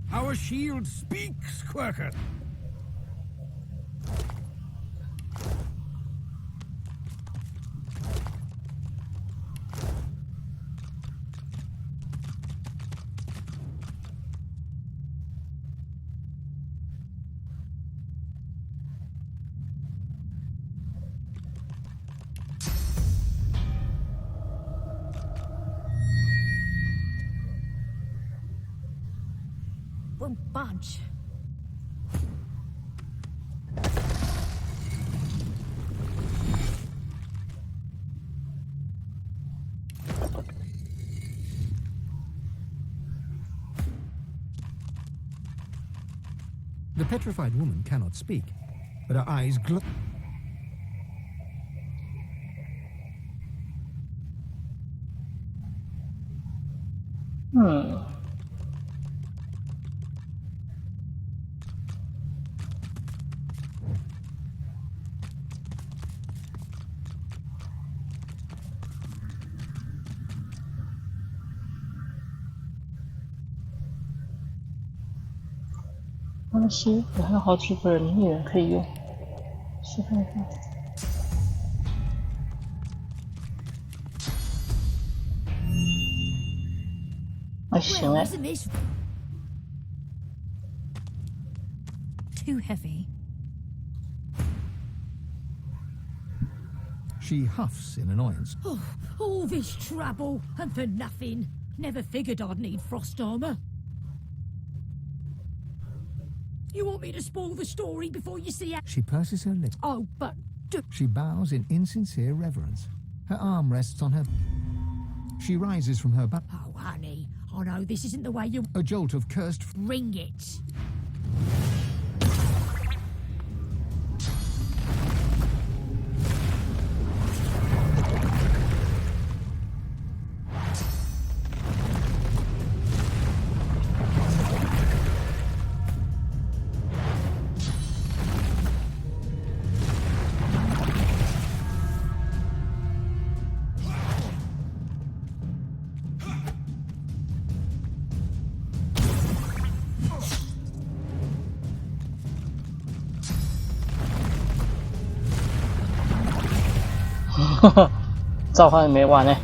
Our shield speaks, Quirker. Won't budge. The petrified woman cannot speak, but her eyes glow.东西我还有好几个人猎人可以用，试看看。还行哎。 Too heavy. She huffs in annoyance. Oh, all this trouble, and for nothing. Never figured I'd need frost armor. You want me to spoil the story before you see it? She purses her lips. Oh, but... She bows in insincere reverence. Her arm rests on her... She rises from her back. Oh, honey, I know this isn't the way you... A jolt of cursed... Ring it. Ha ha， 召唤没完呢。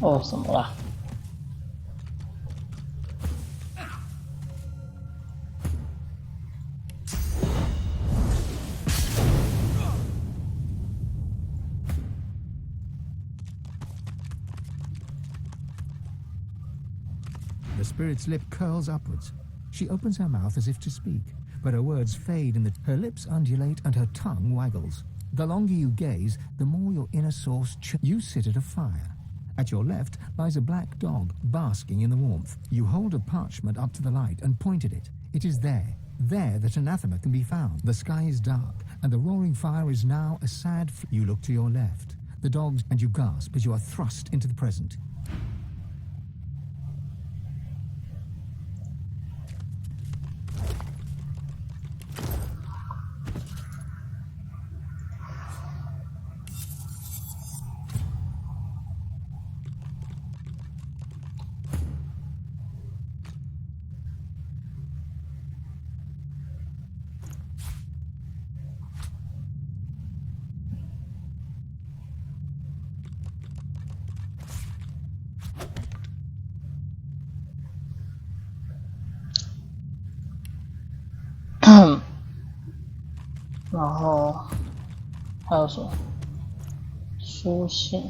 哦，什么啦？The spirit's lip curls upwards. She opens her mouth as if to speak, but her words fade and her lips undulate and her tongue waggles. The longer you gaze, the more your inner source You sit at a fire. At your left lies a black dog, basking in the warmth. You hold a parchment up to the light and point at it. It is there that anathema can be found. The sky is dark, and the roaring fire is now a sad You look to your left. The dogs, and you gasp as you are thrust into the present.然后还有什么？书信。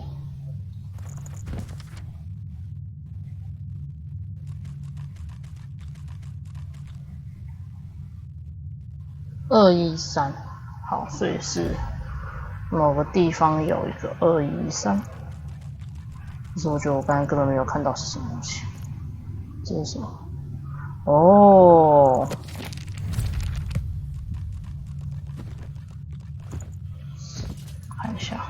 213，好，所以是某个地方有一个213。可是我觉得我刚才根本没有看到是什么东西。这是什么？哦。看一下，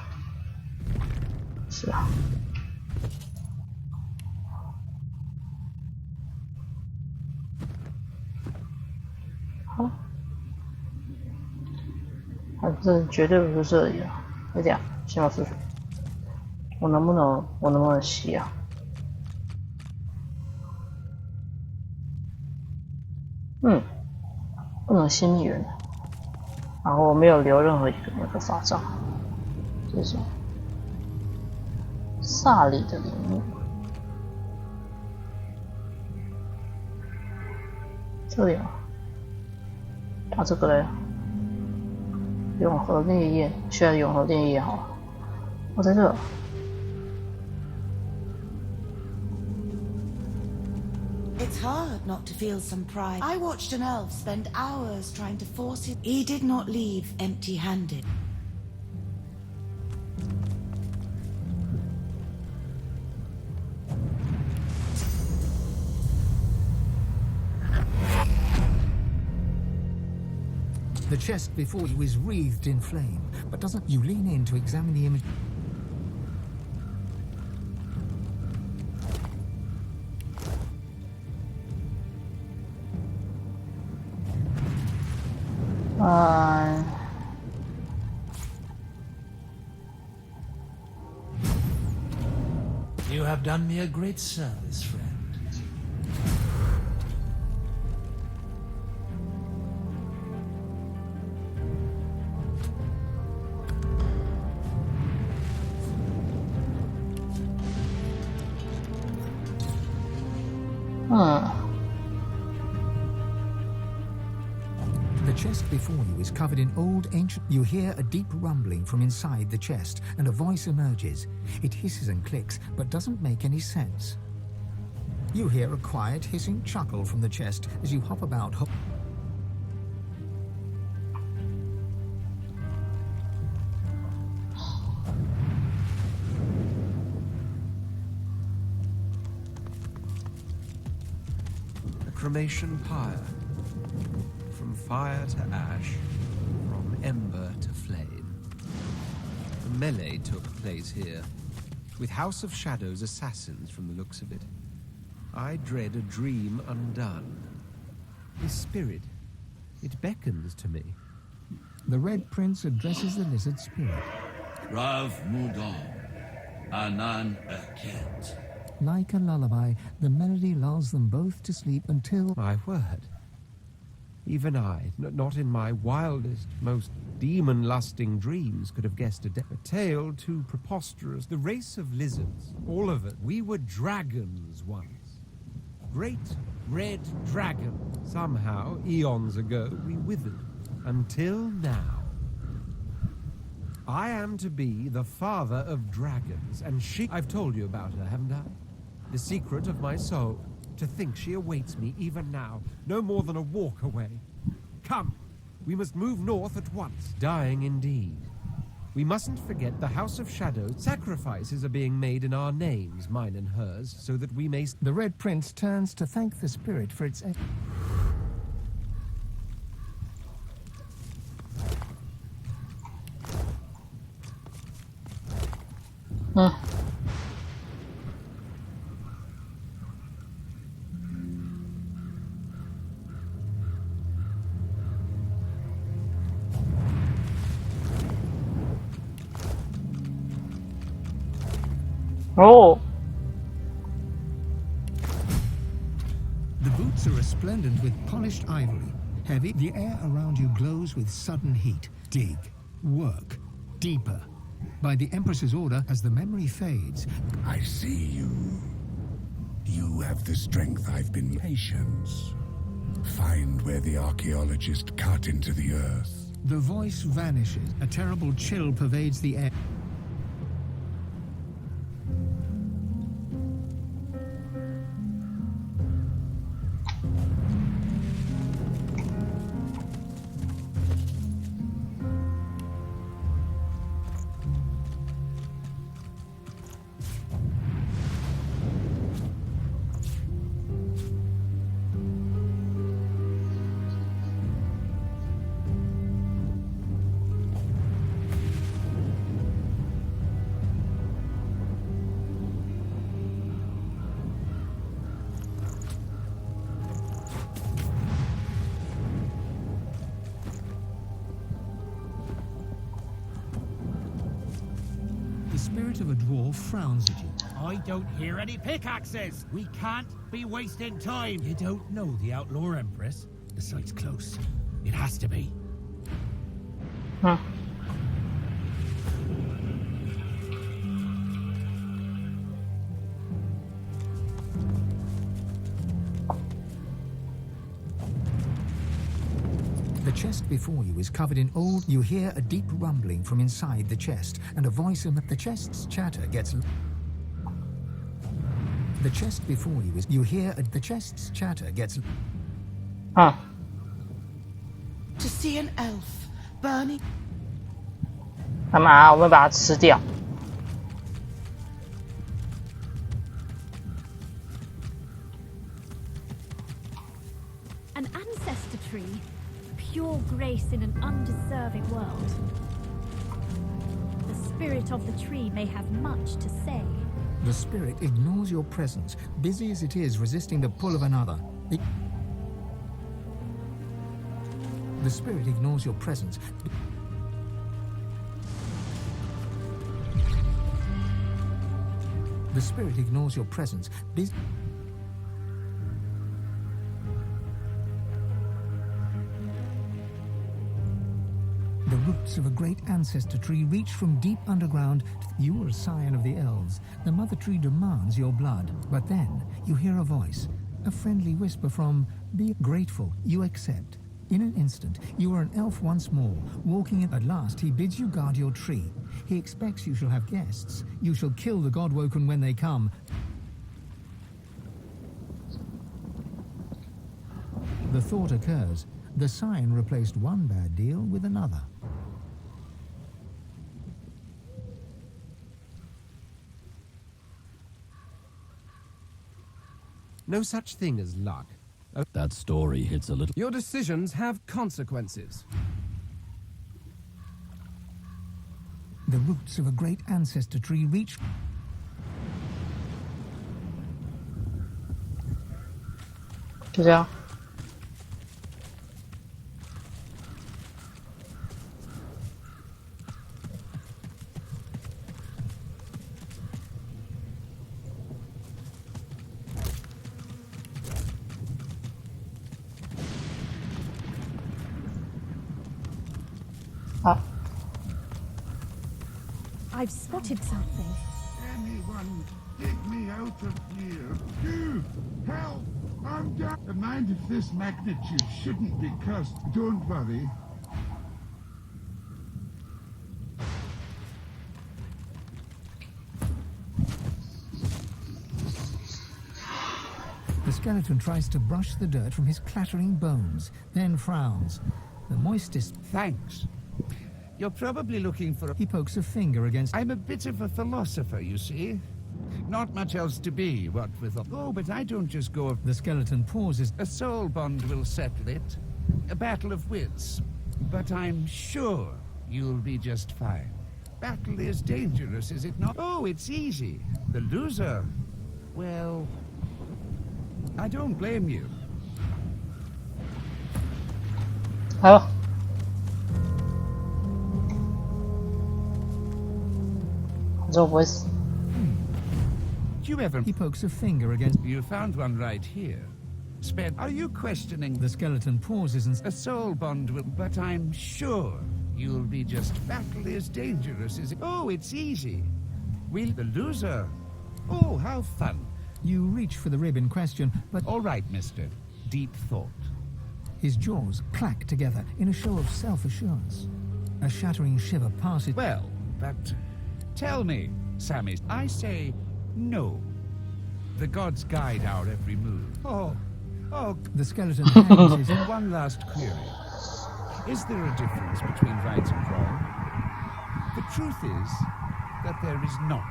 是啊，好，反正绝对不是这里啊！再讲，先把试试，我能不能吸啊？不能吸蜜源，然后我没有留任何一个那个法杖。这是什么？萨里的陵墓。这里啊，啊这个嘞，永和烈焰，现在永和烈焰好了。我在这。It's hard not to feel some pride. I watched an elf spend hours trying to force it. He did not leave empty-handed. The chest before you is wreathed in flame, but doesn't. You lean in to examine the image. You have done me a great service, friend. The chest before you is covered in old ancient... You hear a deep rumbling from inside the chest, and a voice emerges. It hisses and clicks, but doesn't make any sense. You hear a quiet, hissing chuckle from the chest as you hop about... A cremation pyre. From fire to ash, from ember to flame. A melee took place here, with House of Shadows assassins from the looks of it. I dread a dream undone. His spirit, it beckons to me. The Red Prince addresses the lizard spirit. Rav Mudon, Anan Eket. Like a lullaby, the melody lulls them both to sleep until... My word. Even I, not in my wildest, most demon-lusting dreams, could have guessed a tale too preposterous. The race of lizards, all of it, we were dragons once. Great red dragon. Somehow, eons ago, we withered. Until now. I am to be the father of dragons, and she... I've told you about her, haven't I? The secret of my soul. To think she awaits me even now, no more than a walk away. Come, we must move north at once. Dying indeed. We mustn't forget the House of Shadows. Sacrifices are being made in our names, mine and hers, so that we may... The Red Prince turns to thank the spirit for its... Oh. The boots are resplendent with polished ivory. Heavy, the air around you glows with sudden heat. Dig. Work. Deeper. By the Empress's order, as the memory fades... I see you. You have the strength I've been... Patience. Find where the archaeologist cut into the earth. The voice vanishes. A terrible chill pervades the air. The spirit of a dwarf frowns at you. I don't hear any pickaxes. We can't be wasting time. You don't know the Outlaw Empress? The site's close. It has to be. Huh. The chest before you is covered in old... You hear a deep rumbling from inside the chest, and a voice in the chest's chatter gets... The chest before you is... You hear the chest's chatter gets... Huh. To see an elf burning... 干嘛？我们把它吃掉。 An ancestor tree. Pure grace in an undeserving world. The spirit of the tree may have much to say. The spirit ignores your presence, busy as it is resisting the pull of another. The spirit ignores your presence. The spirit ignores your presence. The roots of a great ancestor tree reach from deep underground. You are a scion of the elves. The mother tree demands your blood. But then you hear a voice. A friendly whisper from Be grateful, you accept. In an instant, you are an elf once more, walking in. At last, he bids you guard your tree. He expects you shall have guests. You shall kill the Godwoken when they come. The thought occurs. The sign replaced one bad deal with another. No such thing as luck. That story hits a little... Your decisions have consequences. The roots of a great ancestor tree reach...就这样。I've spotted something. Anyone, get me out of here. You, help! I'm down. A mind of this magnitude shouldn't be cursed. Don't worry. The skeleton tries to brush the dirt from his clattering bones, then frowns. The moistest... Thanks. You're probably looking for a... He pokes a finger against... I'm a bit of a philosopher, you see. Not much else to be, what with... Oh, but I don't just go... The skeleton pauses. A soul bond will settle it. A battle of wits. But I'm sure you'll be just fine. Battle is dangerous, is it not? Oh, it's easy. The loser... Well... I don't blame you. Oh. You ever... He pokes a finger against... You found one right here. Are you questioning... The skeleton pauses and... A soul bond will... But I'm sure you'll be just... Battle is dangerous, is it? Oh, it's easy. We'll... The loser... Oh, how fun. You reach for the rib in question, but... All right, mister. Deep thought. His jaws clack together in a show of self-assurance. A shattering shiver passes... Well, but... Tell me, Sammy. I say no. The gods guide our every move. Oh. The skeleton hangs his... One last query. Is there a difference between right and wrong? The truth is that there is not.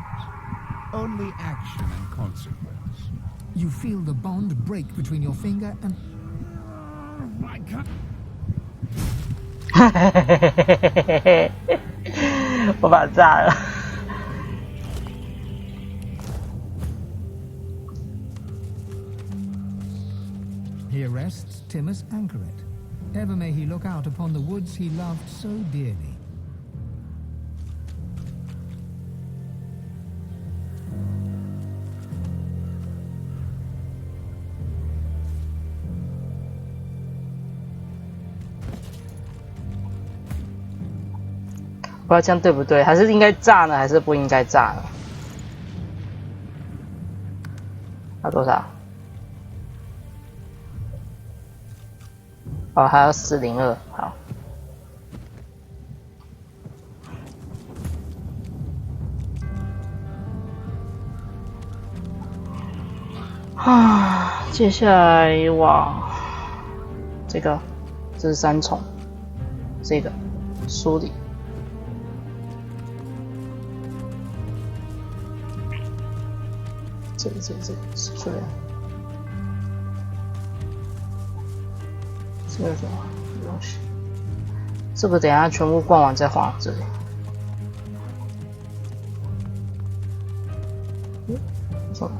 Only action and consequence. You feel the bond break between your finger and... My God. 我把它炸了。Here rests Timus Anchoret. Ever may he look out upon the woods he loved so dearly.不知道这样对不对？还是应该炸呢？还是不应该炸呢？还有多少？哦，还有402，好。啊，接下来往这个，这是3重，这个梳理。这吃出来。这个什么东西？这个等一下全部逛完再放这里。什么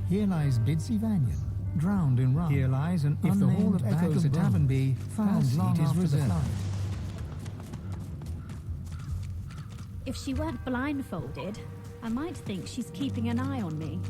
Here lies Bidsy Vanyan, drowned in rum. Here lies an unnamed bag of Davonby, found long after the flood. If she weren't blindfolded, I might think she's keeping an eye on me.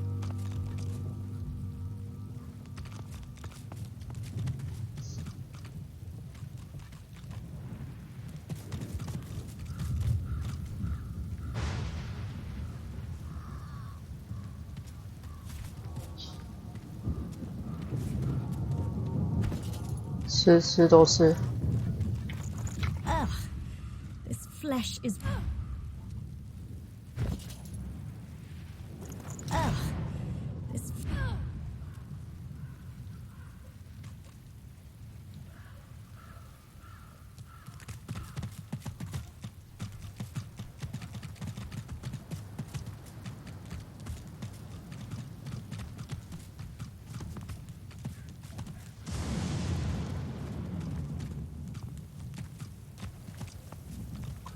吃都吃。 Ugh, this flesh is. Ugh, this.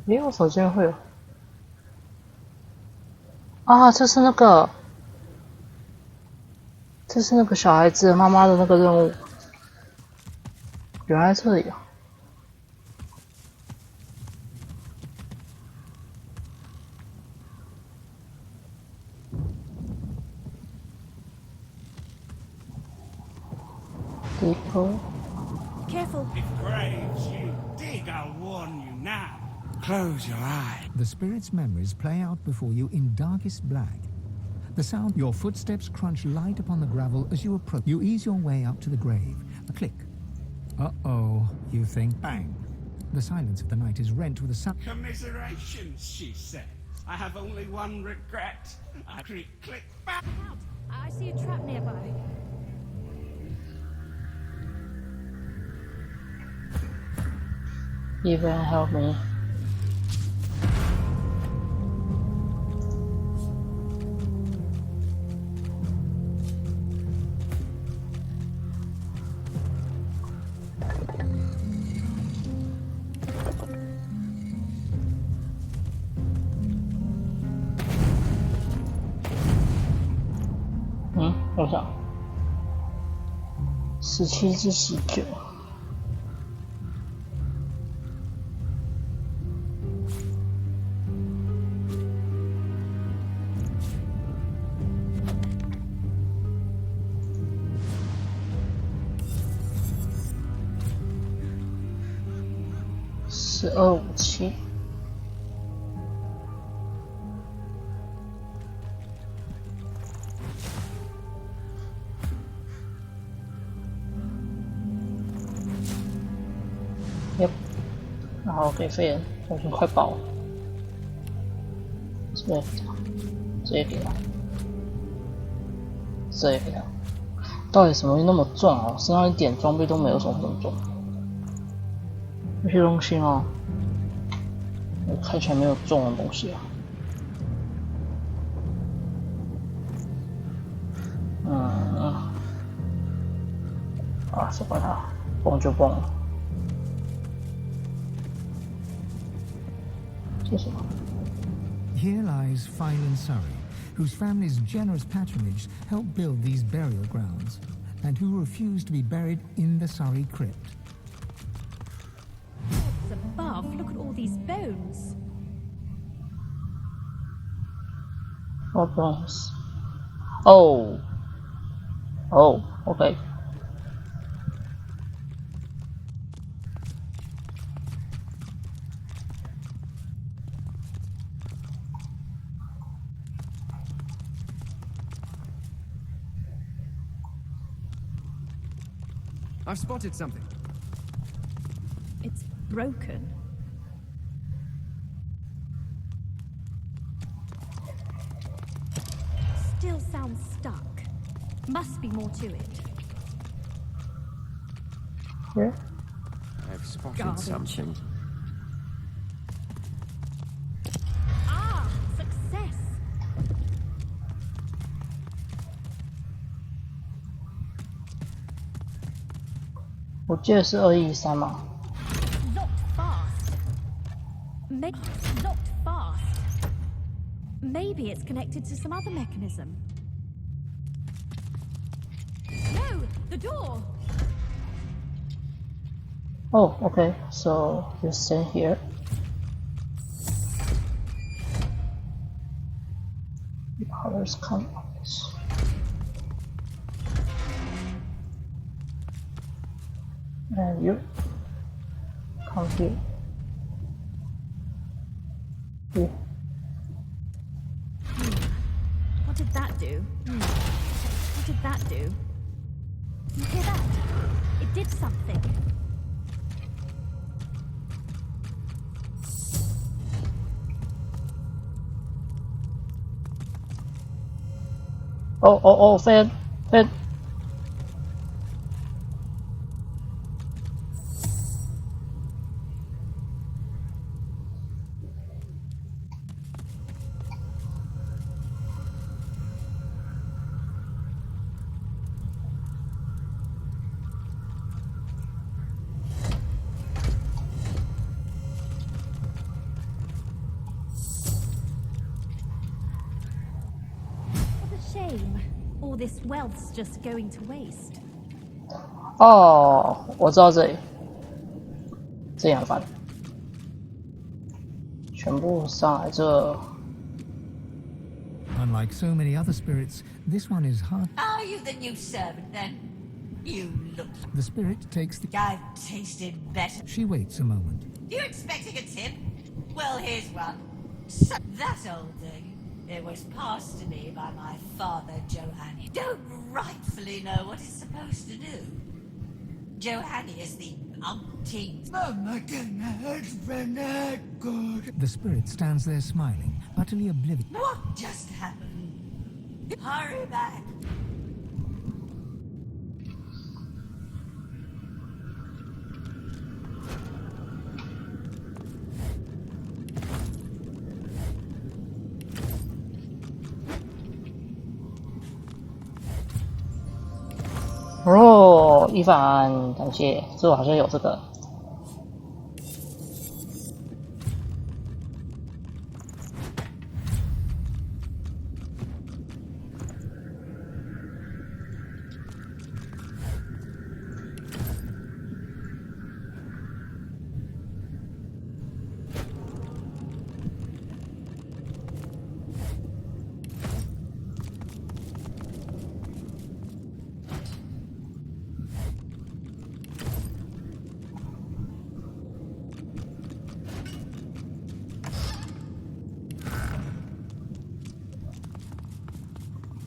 诶，我手机会有啊，这是那个小孩子妈妈的那个任务，原来这里啊。Careful. If graves you dig, I'll warn you now. Close your eyes. The spirit's memories play out before you in darkest black. The sound, your footsteps crunch light upon the gravel as you approach. You ease your way up to the grave. A click. Uh-oh, you think. Bang. The silence of the night is rent with a sound. Commiserations, she says. I have only one regret. I click back. Out. I see a trap nearby. Even help me. Hmm? 我想17只喜酒。12武器。Yep， 然后给废人，我已经快爆了。这边直接给他，这也给他。到底什么东西那么重啊？我身上一点装备都没有，什么这么重？有些东西哦，我看起来没有重的东西啊。啊，是管他，蹦就蹦了。这是什么？ Here lies Phylan Surrey, whose family's generous patronage helped build these burial grounds, and who refused to be buried in the Surrey crypt. What's above? Look at all these bones. What bones? Oh. Oh, okay. I've spotted something. It's broken. Still sounds stuck. Must be more to it. Yeah. I've spotted Garbage. something. Ah, success.我记得是213嘛。 Locked fast. Locked fast. Maybe it's connected to some other mechanism. No, the door. Oh, okay. So you stand here. The others come out. And you come here. Here. What did that do? What did that do? You hear that? It did something. 哦哦哦，飞飞！All this wealth's just going to waste. 哦，我知道这里，这样烦，全部上来这。Unlike so many other spirits, this one is hard. Are you the new servant then? You look. The spirit takes the. I've tasted better. She waits a moment. You expecting a tip? Well, here's one. So, that old thing. It was passed to me by my father, Johanny. Don't rightfully know what it's supposed to do. Johanny is the umpteenth. The spirit stands there smiling, utterly oblivious. What just happened? Hurry back.哦，一凡，感谢，这我好像有这个。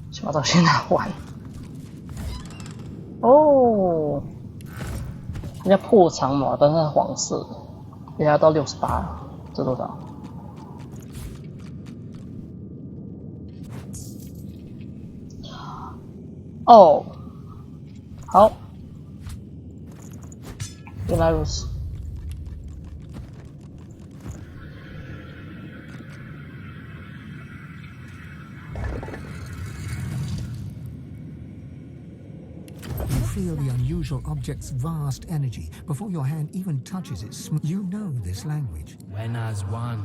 起码到现在玩。哦，人家破长矛，但是它黄色的，人家到68，这多少？哦，好，原来如此。Feel the unusual object's vast energy before your hand even touches its. You know this language. When as one,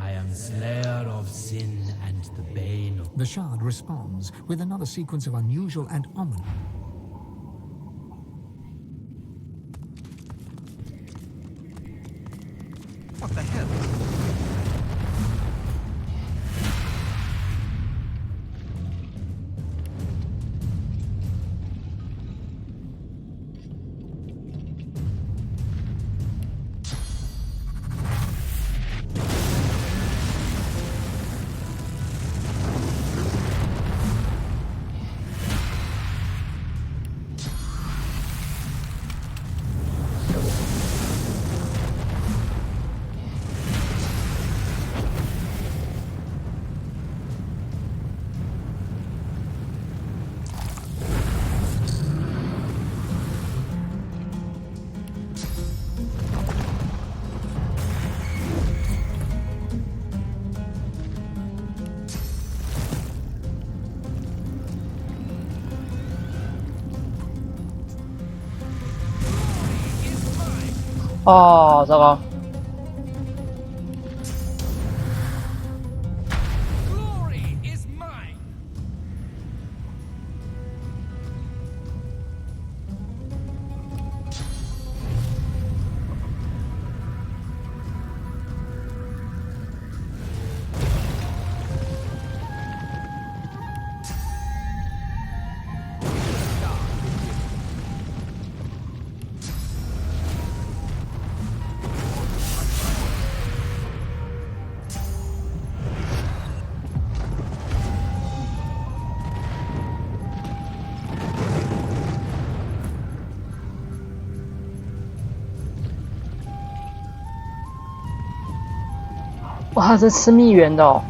I am slayer of sin and the bane of. The shard responds with another sequence of unusual and ominous. What the hell? Oh, 糟糕。哇，这吃蜜源的哦。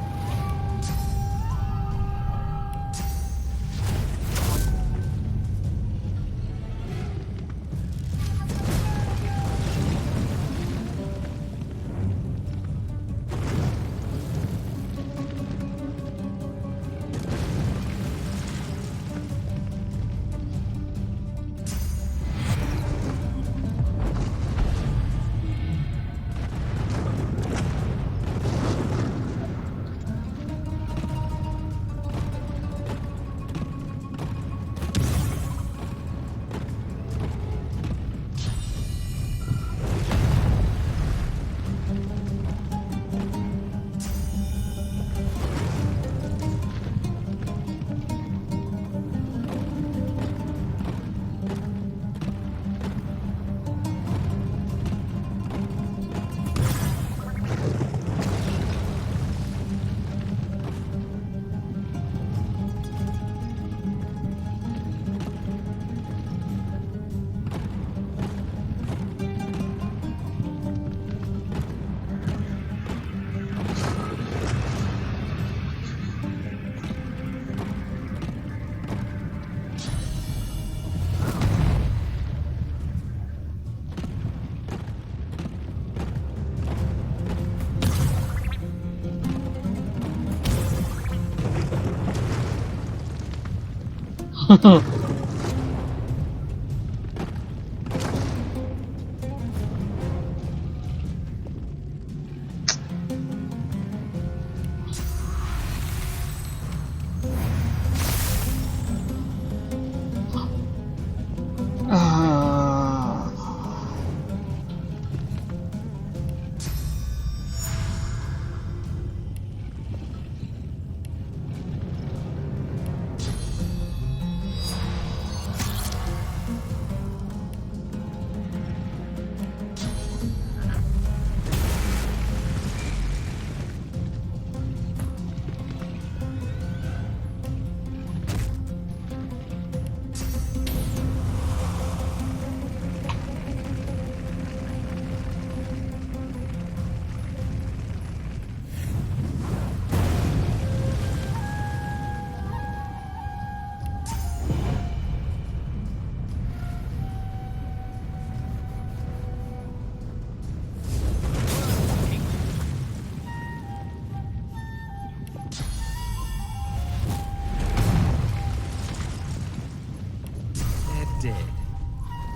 Dead.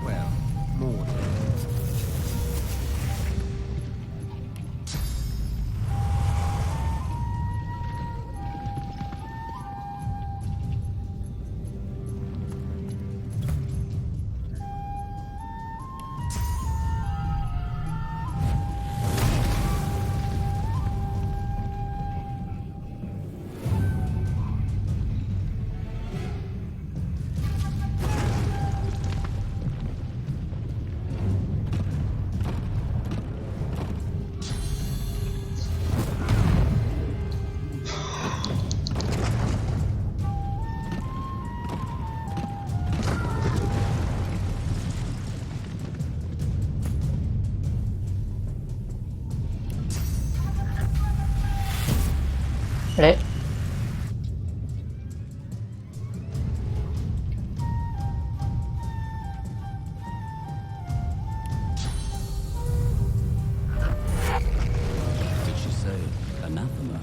Well, more dead. Đấy. What did she say? Anathema?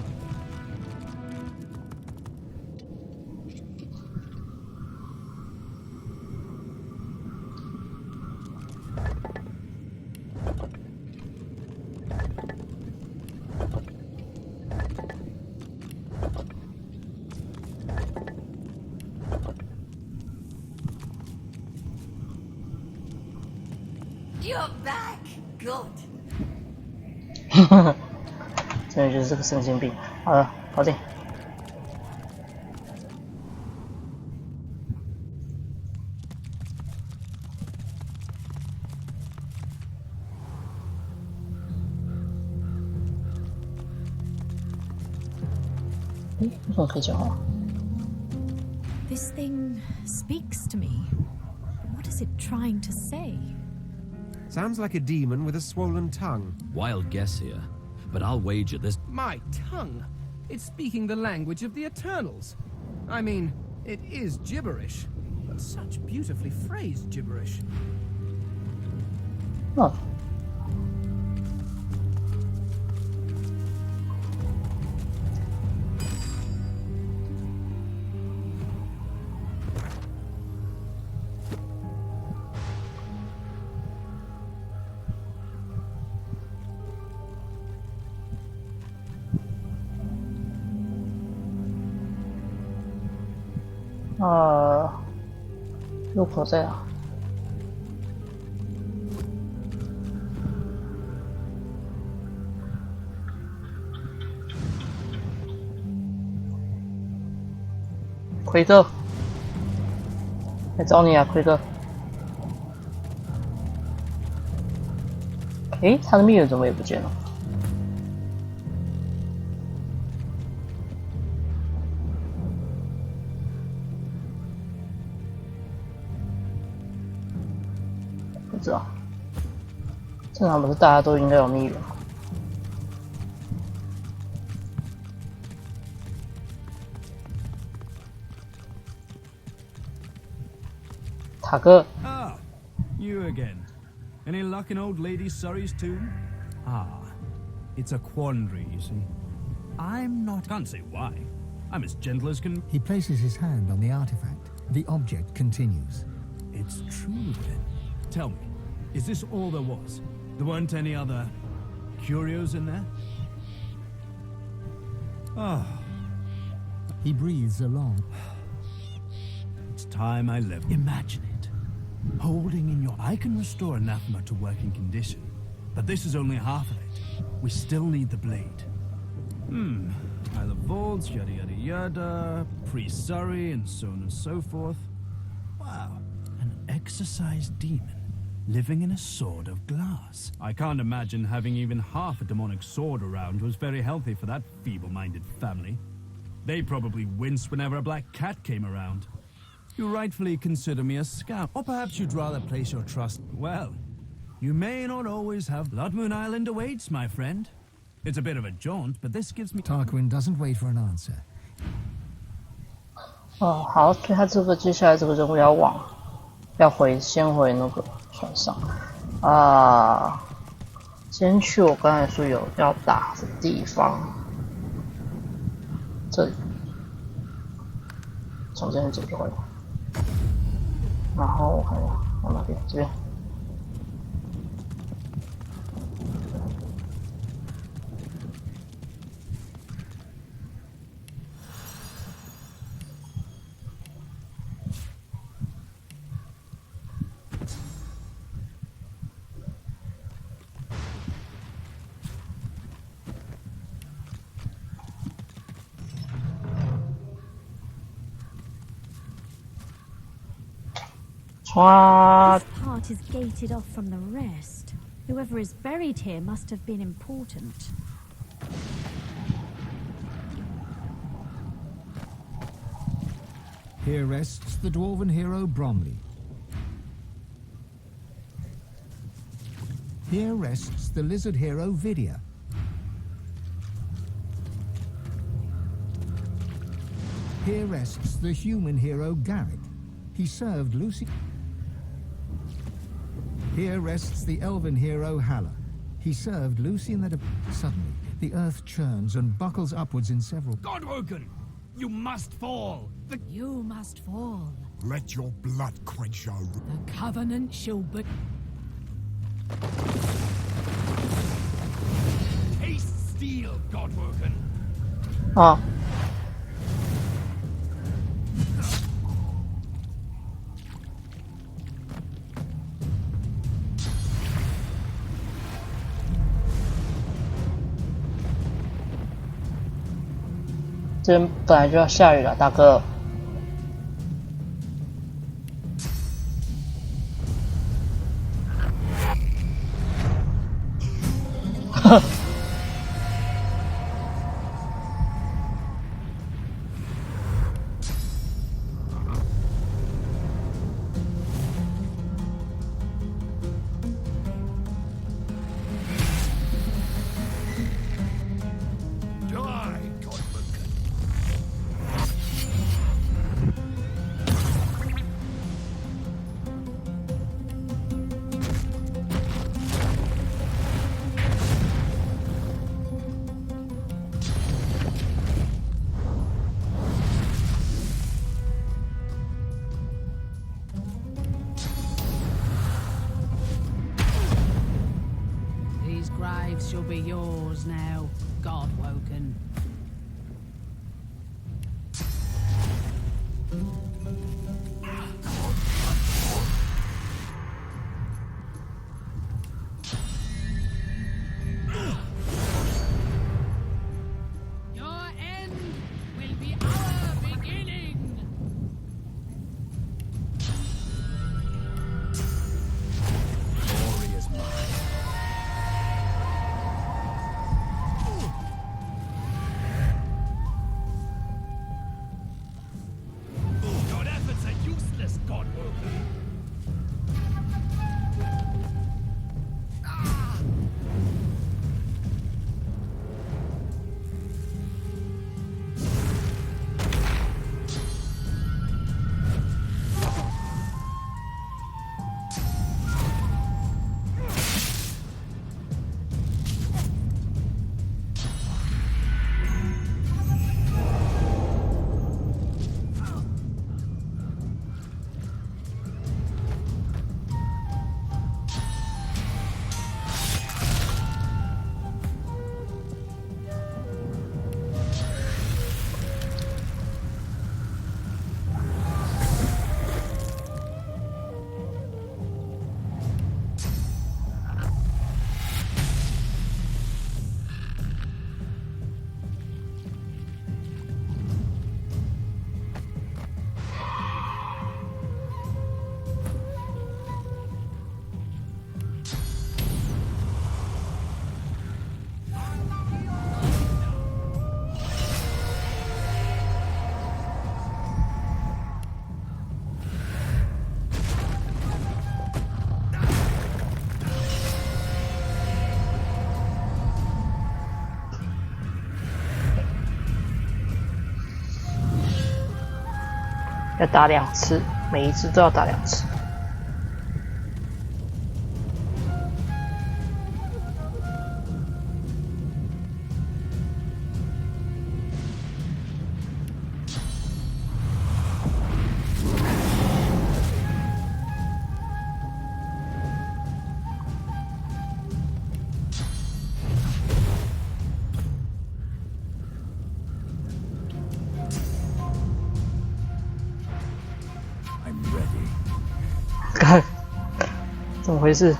You're back. Good. 真的就是个神经病。好了，搞定。为什么可以讲话 This thing speaks to me. What is it trying to say? Sounds like a demon with a swollen tongue. Wild guess here, but I'll wager this. My tongue! It's speaking the language of the Eternals. I mean, it is gibberish, but such beautifully phrased gibberish. Oh. 아, 入口在哪？奎哥，来找你啊，奎哥。诶，他的蜜源怎么也不见了？不知道，正常不是大家都应该有蜜源吗？塔哥。 Ah, you again. Any luck in old Lady Surrey's tomb? Ah, it's a quandary, you see. I'm not... Can't say why. I'm as gentle as can... He places his hand on the artifact, The object continues. It's true then. Tell me, is this all there was? There weren't any other curios in there? Ah. He breathes along. It's time I left. Imagine it. Holding in your... I can restore anathema to working condition, but this is only half of it. We still need the blade. Isle of Vaults, yada yada yada, Priest Surrey, and so on and so forth. Wow, an exorcised demon living in a sword of glass. I can't imagine having even half a demonic sword around was very healthy for that feeble-minded family. They probably winced whenever a black cat came around. You rightfully consider me a scout, or perhaps you'd rather place your trust... Well, you may not always have Blood Moon Island awaits, my friend. It's a bit of a jaunt, but this gives me... Tarquin doesn't wait for an answer. 哦，好，所以他这个接下来这个任务先回那个船上啊，先去我刚才说有要打的地方，这里，从这边走就会了。然后我看一下往哪边，这边。This part is gated off from the rest. Whoever is buried here must have been important. Here rests the dwarven hero Bromley. Here rests the lizard hero Vidya. Here rests the human hero Garrick. He served Lucy. Here rests the elven hero Halla. He served Lucy in the... Suddenly, the earth churns and buckles upwards in several... Godwoken! You must fall! You must fall. Let your blood quench your... The Covenant shall be... Taste steel, Godwoken! Oh. .这边本来就要下雨了，大哥。Shall be yours now, Godwoken. Your end will be our beginning. Glory is mine. 要打2次，每一只都要打2次。看，怎么回事？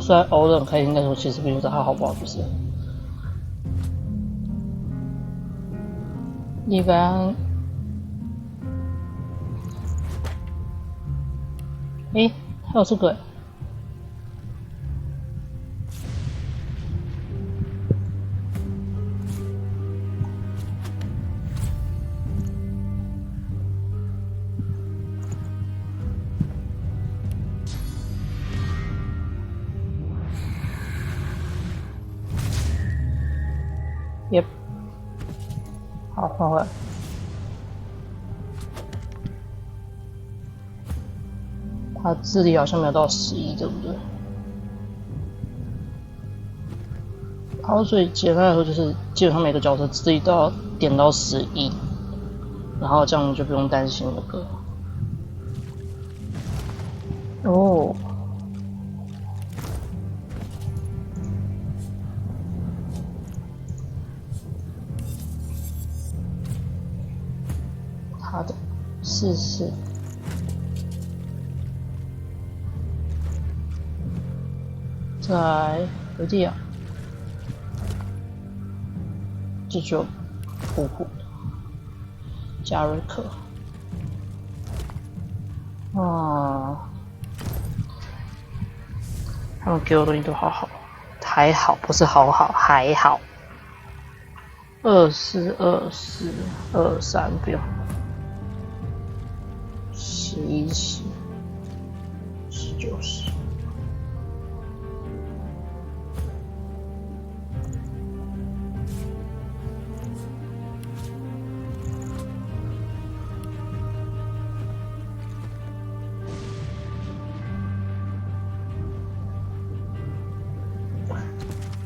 虽然偶尔很开心，但是我其实并不知道他好不好，就是。一般，还有这个。Yep， 好，换回来。他智力好像没有到11，对不对？好，所以简单来说就是，基本上每个角色智力都要点到11，然后这样就不用担心那个。哦。好的，试试。再来邮递啊，这就普普的加瑞克。他们给我的东西都好好，还好，不是好好，还好。24、24、23不用。11、10、19、10。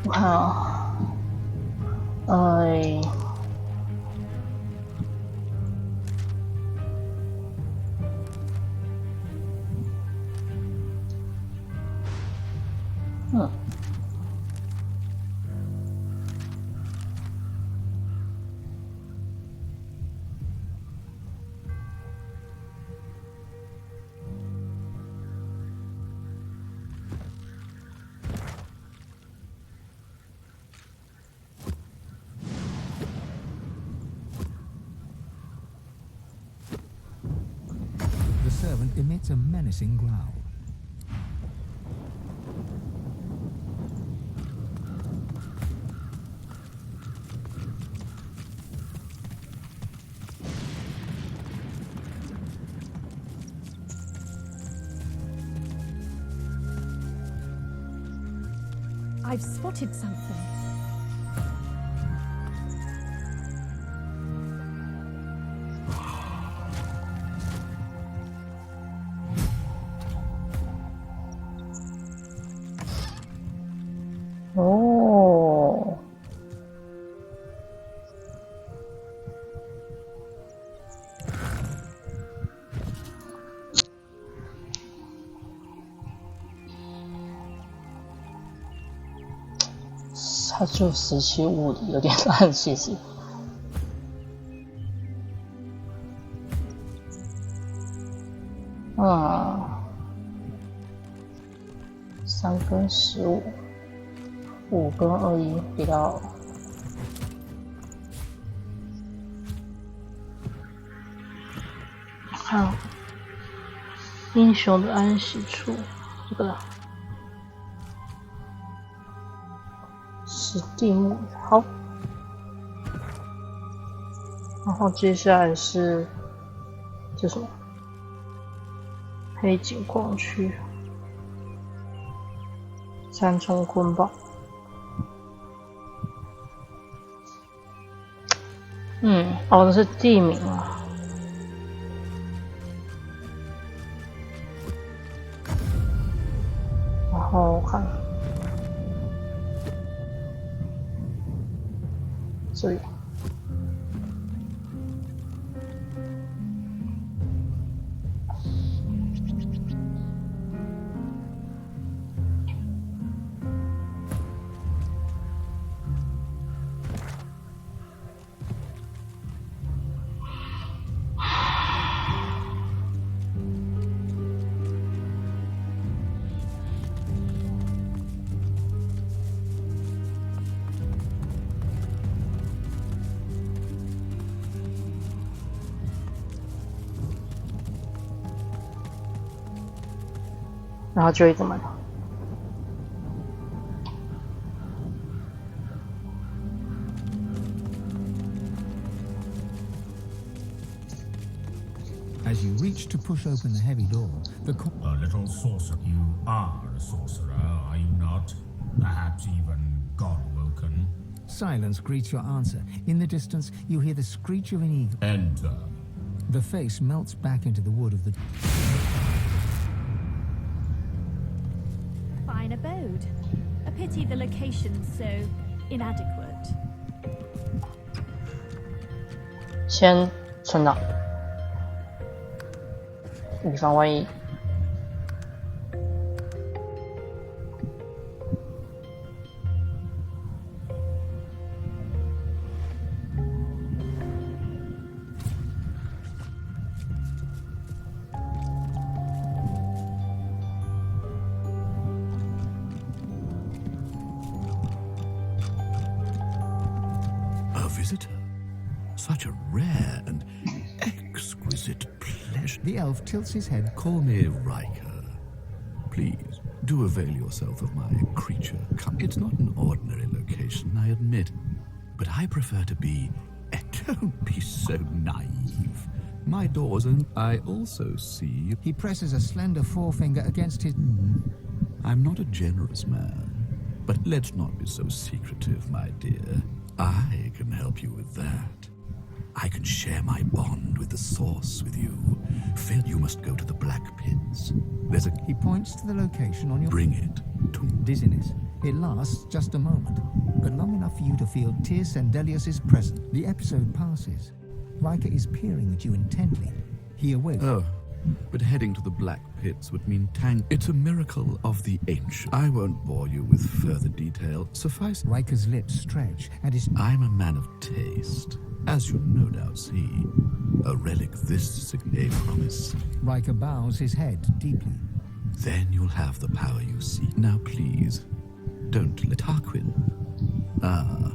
我看啊，The servant emits a menacing growl. I've spotted something. 它就17物理有点烂，其实。3跟15，5跟21比较。还有英雄的安息处，这个史蒂姆好。然后接下来是这什么？黑井矿区，三重捆绑。哦，这是地名啊。然后我看这里。然后就一个门。As you reach to push open the heavy door, A little sorcerer. You are a sorcerer, are you not? Perhaps even God-woken. silence greets your answer. In the distance, you hear the screech of an eagle. Enter. The face melts back into the wood of the... Fine abode. A pity the location's so inadequate. 先存档，以防万一。A visitor? Such a rare and exquisite pleasure. The elf tilts his head. Call me Riker. Please, do avail yourself of my creature. Come, it's not an ordinary location, I admit. But I prefer to be... Don't be so naive. My doors and I also see... He presses a slender forefinger against his... I'm not a generous man. But let's not be so secretive, my dear. I can help you with that. I can share my bond with the source with you. Phil, you must go to the Black Pits. There's a... He points to the location on your... Bring it to... Dizziness. It lasts just a moment, but long enough for you to feel Tis Sendelius' presence. The episode passes. Riker is peering at you intently. He awakes. Oh, but heading to the Black Pits would mean It's a miracle of the ancient. I won't bore you with further detail. Suffice... Riker's lips stretch, and his... I'm a man of taste. As you'll no doubt see, a relic this a promise. Riker bows his head deeply. Then you'll have the power you seek. Now please, don't let Tarquin. Ah,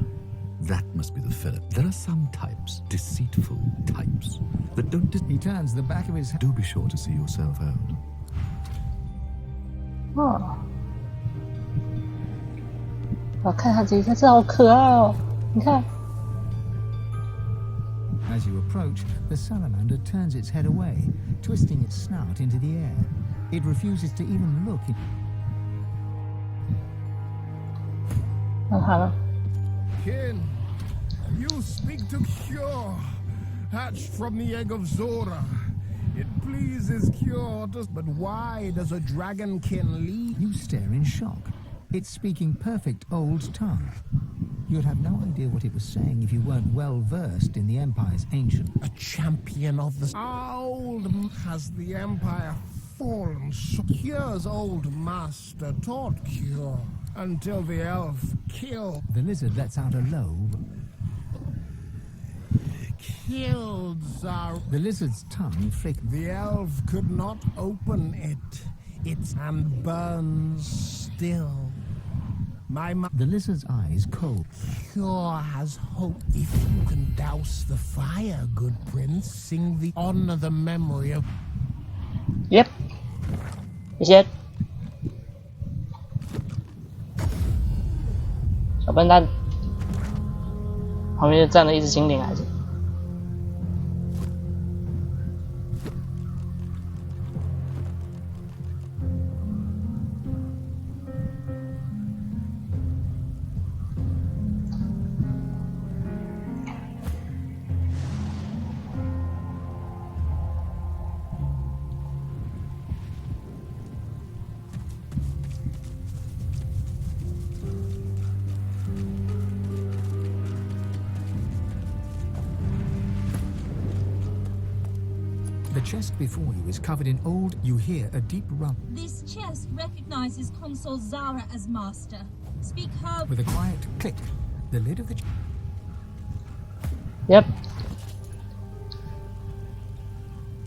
that must be the fellow. There are some types, deceitful types, that don't... He turns the back of his head. Do be sure to see yourself out. 哦，我看他这一下，这好可爱哦！你看。As you approach, the salamander turns its head away, twisting its snout into the air. It refuses to even look. Kin, you speak to Cure, hatched from the egg of Zora. It pleases Cure, but why does a dragonkin lead? You stare in shock. It's speaking perfect old tongue. You'd have no idea what it was saying if you weren't well versed in the Empire's ancient... A champion of the... How old has the Empire fallen? Cure's old master taught Cure. until the elf killed The lizard lets out a low. Zara. The lizard's tongue flicked. The elf could not open it. Its hand burns still. The lizard's eyes cold. Sure has hope. If you can douse the fire, good prince, sing the honor the memory of. Yep. 谢谢。小笨蛋，旁边站了一只精灵还是？The chest before you is covered in old. You hear a deep rumble. This chest recognizes Consul Zara as master. Speak her. With a quiet click, the lid of the. Yep.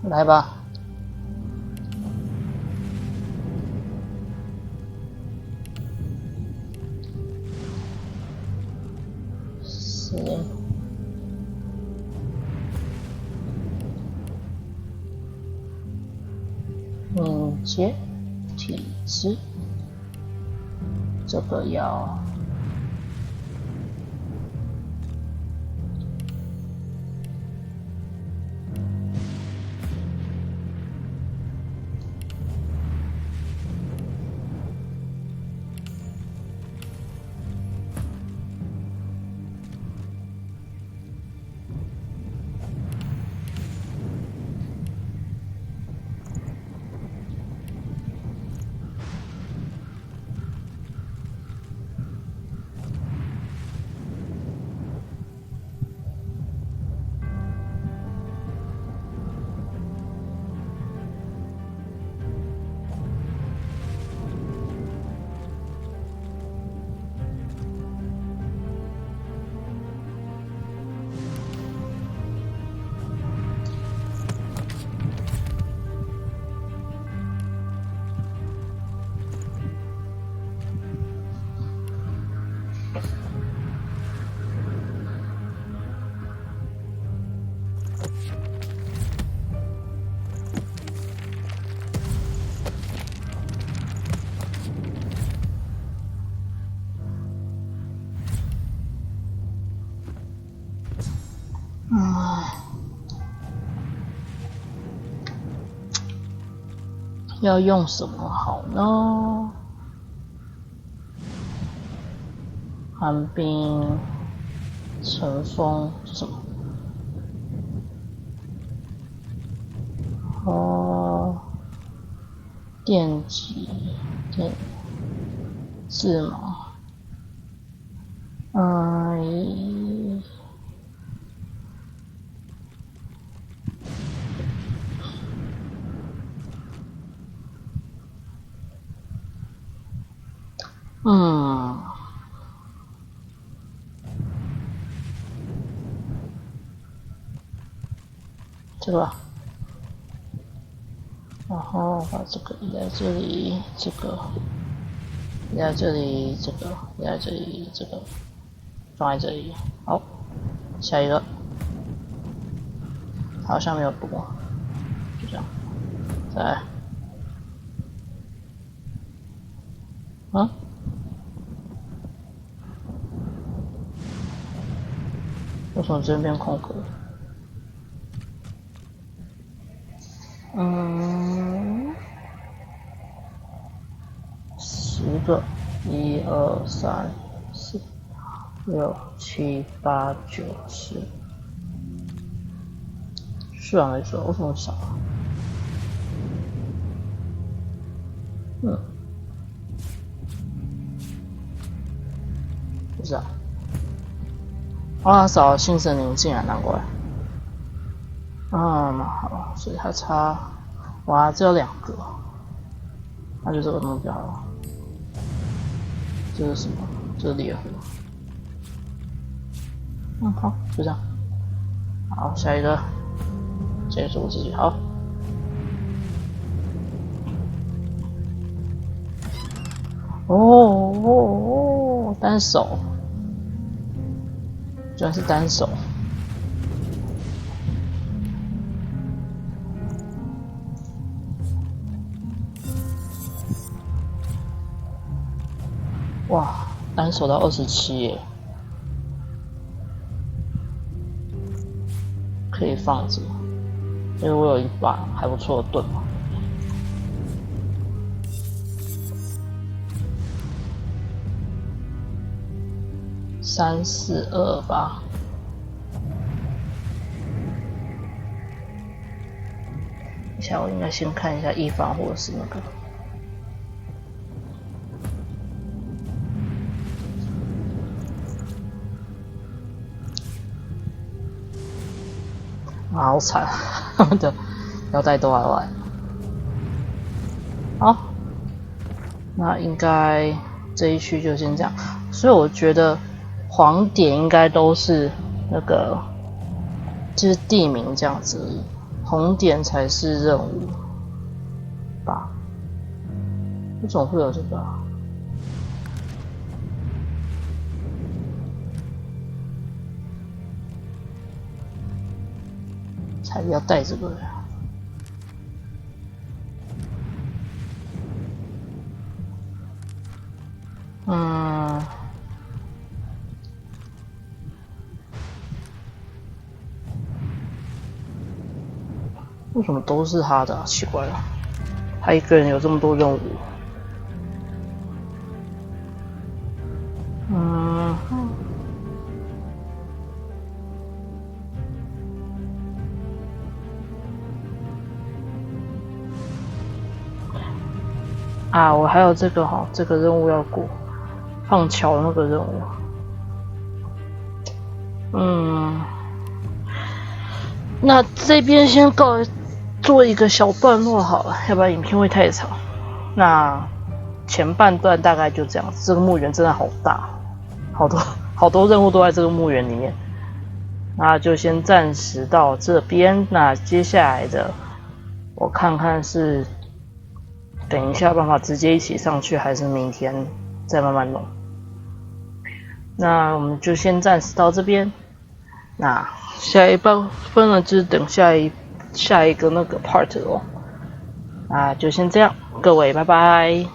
来吧。敏捷、体质，这个要。要用什么好呢？寒冰、乘风是什么？电击、电字嘛，这个吧，然后把这个移在这里，这个移在这里，这个移在这里，这个放在这里。好，下一个，好像没有补，就这样，再来，为什么这边空格？10个，1、2、3、4、6、7、8、9、10。是啊，没错，为什么少啊？不是啊。啊，少了新神灵进来，难怪。好，所以还差，哇，只有2个，那就这个目标了。这是什么？这是猎户。好，就这样。好，下一个，结束自己。好。哦，单手，居然是单手。哇，单手到27耶，可以放着，因为我有一把还不错的盾嘛。342吧。等一下，我应该先看一下一方或者是那个。啊，好惨，他们的腰带都还来。好，那应该这一区就先这样。所以我觉得黄点应该都是那个，就是地名这样子而已，红点才是任务吧？为什么会有这个啊？才要带这个人。为什么都是他的啊？奇怪了，他一个人有这么多任务。啊，我还有这个哈，这个任务要过，放桥那个任务。那这边先做一个小段落好了，要不然影片会太长。那前半段大概就这样子。这个墓园真的好大，好多任务都在这个墓园里面。那就先暂时到这边。那接下来的我看看是等一下办法直接一起上去，还是明天再慢慢弄。那我们就先暂时到这边。那下一部分呢，就是等下一个那个 part 咯。那就先这样，各位拜拜。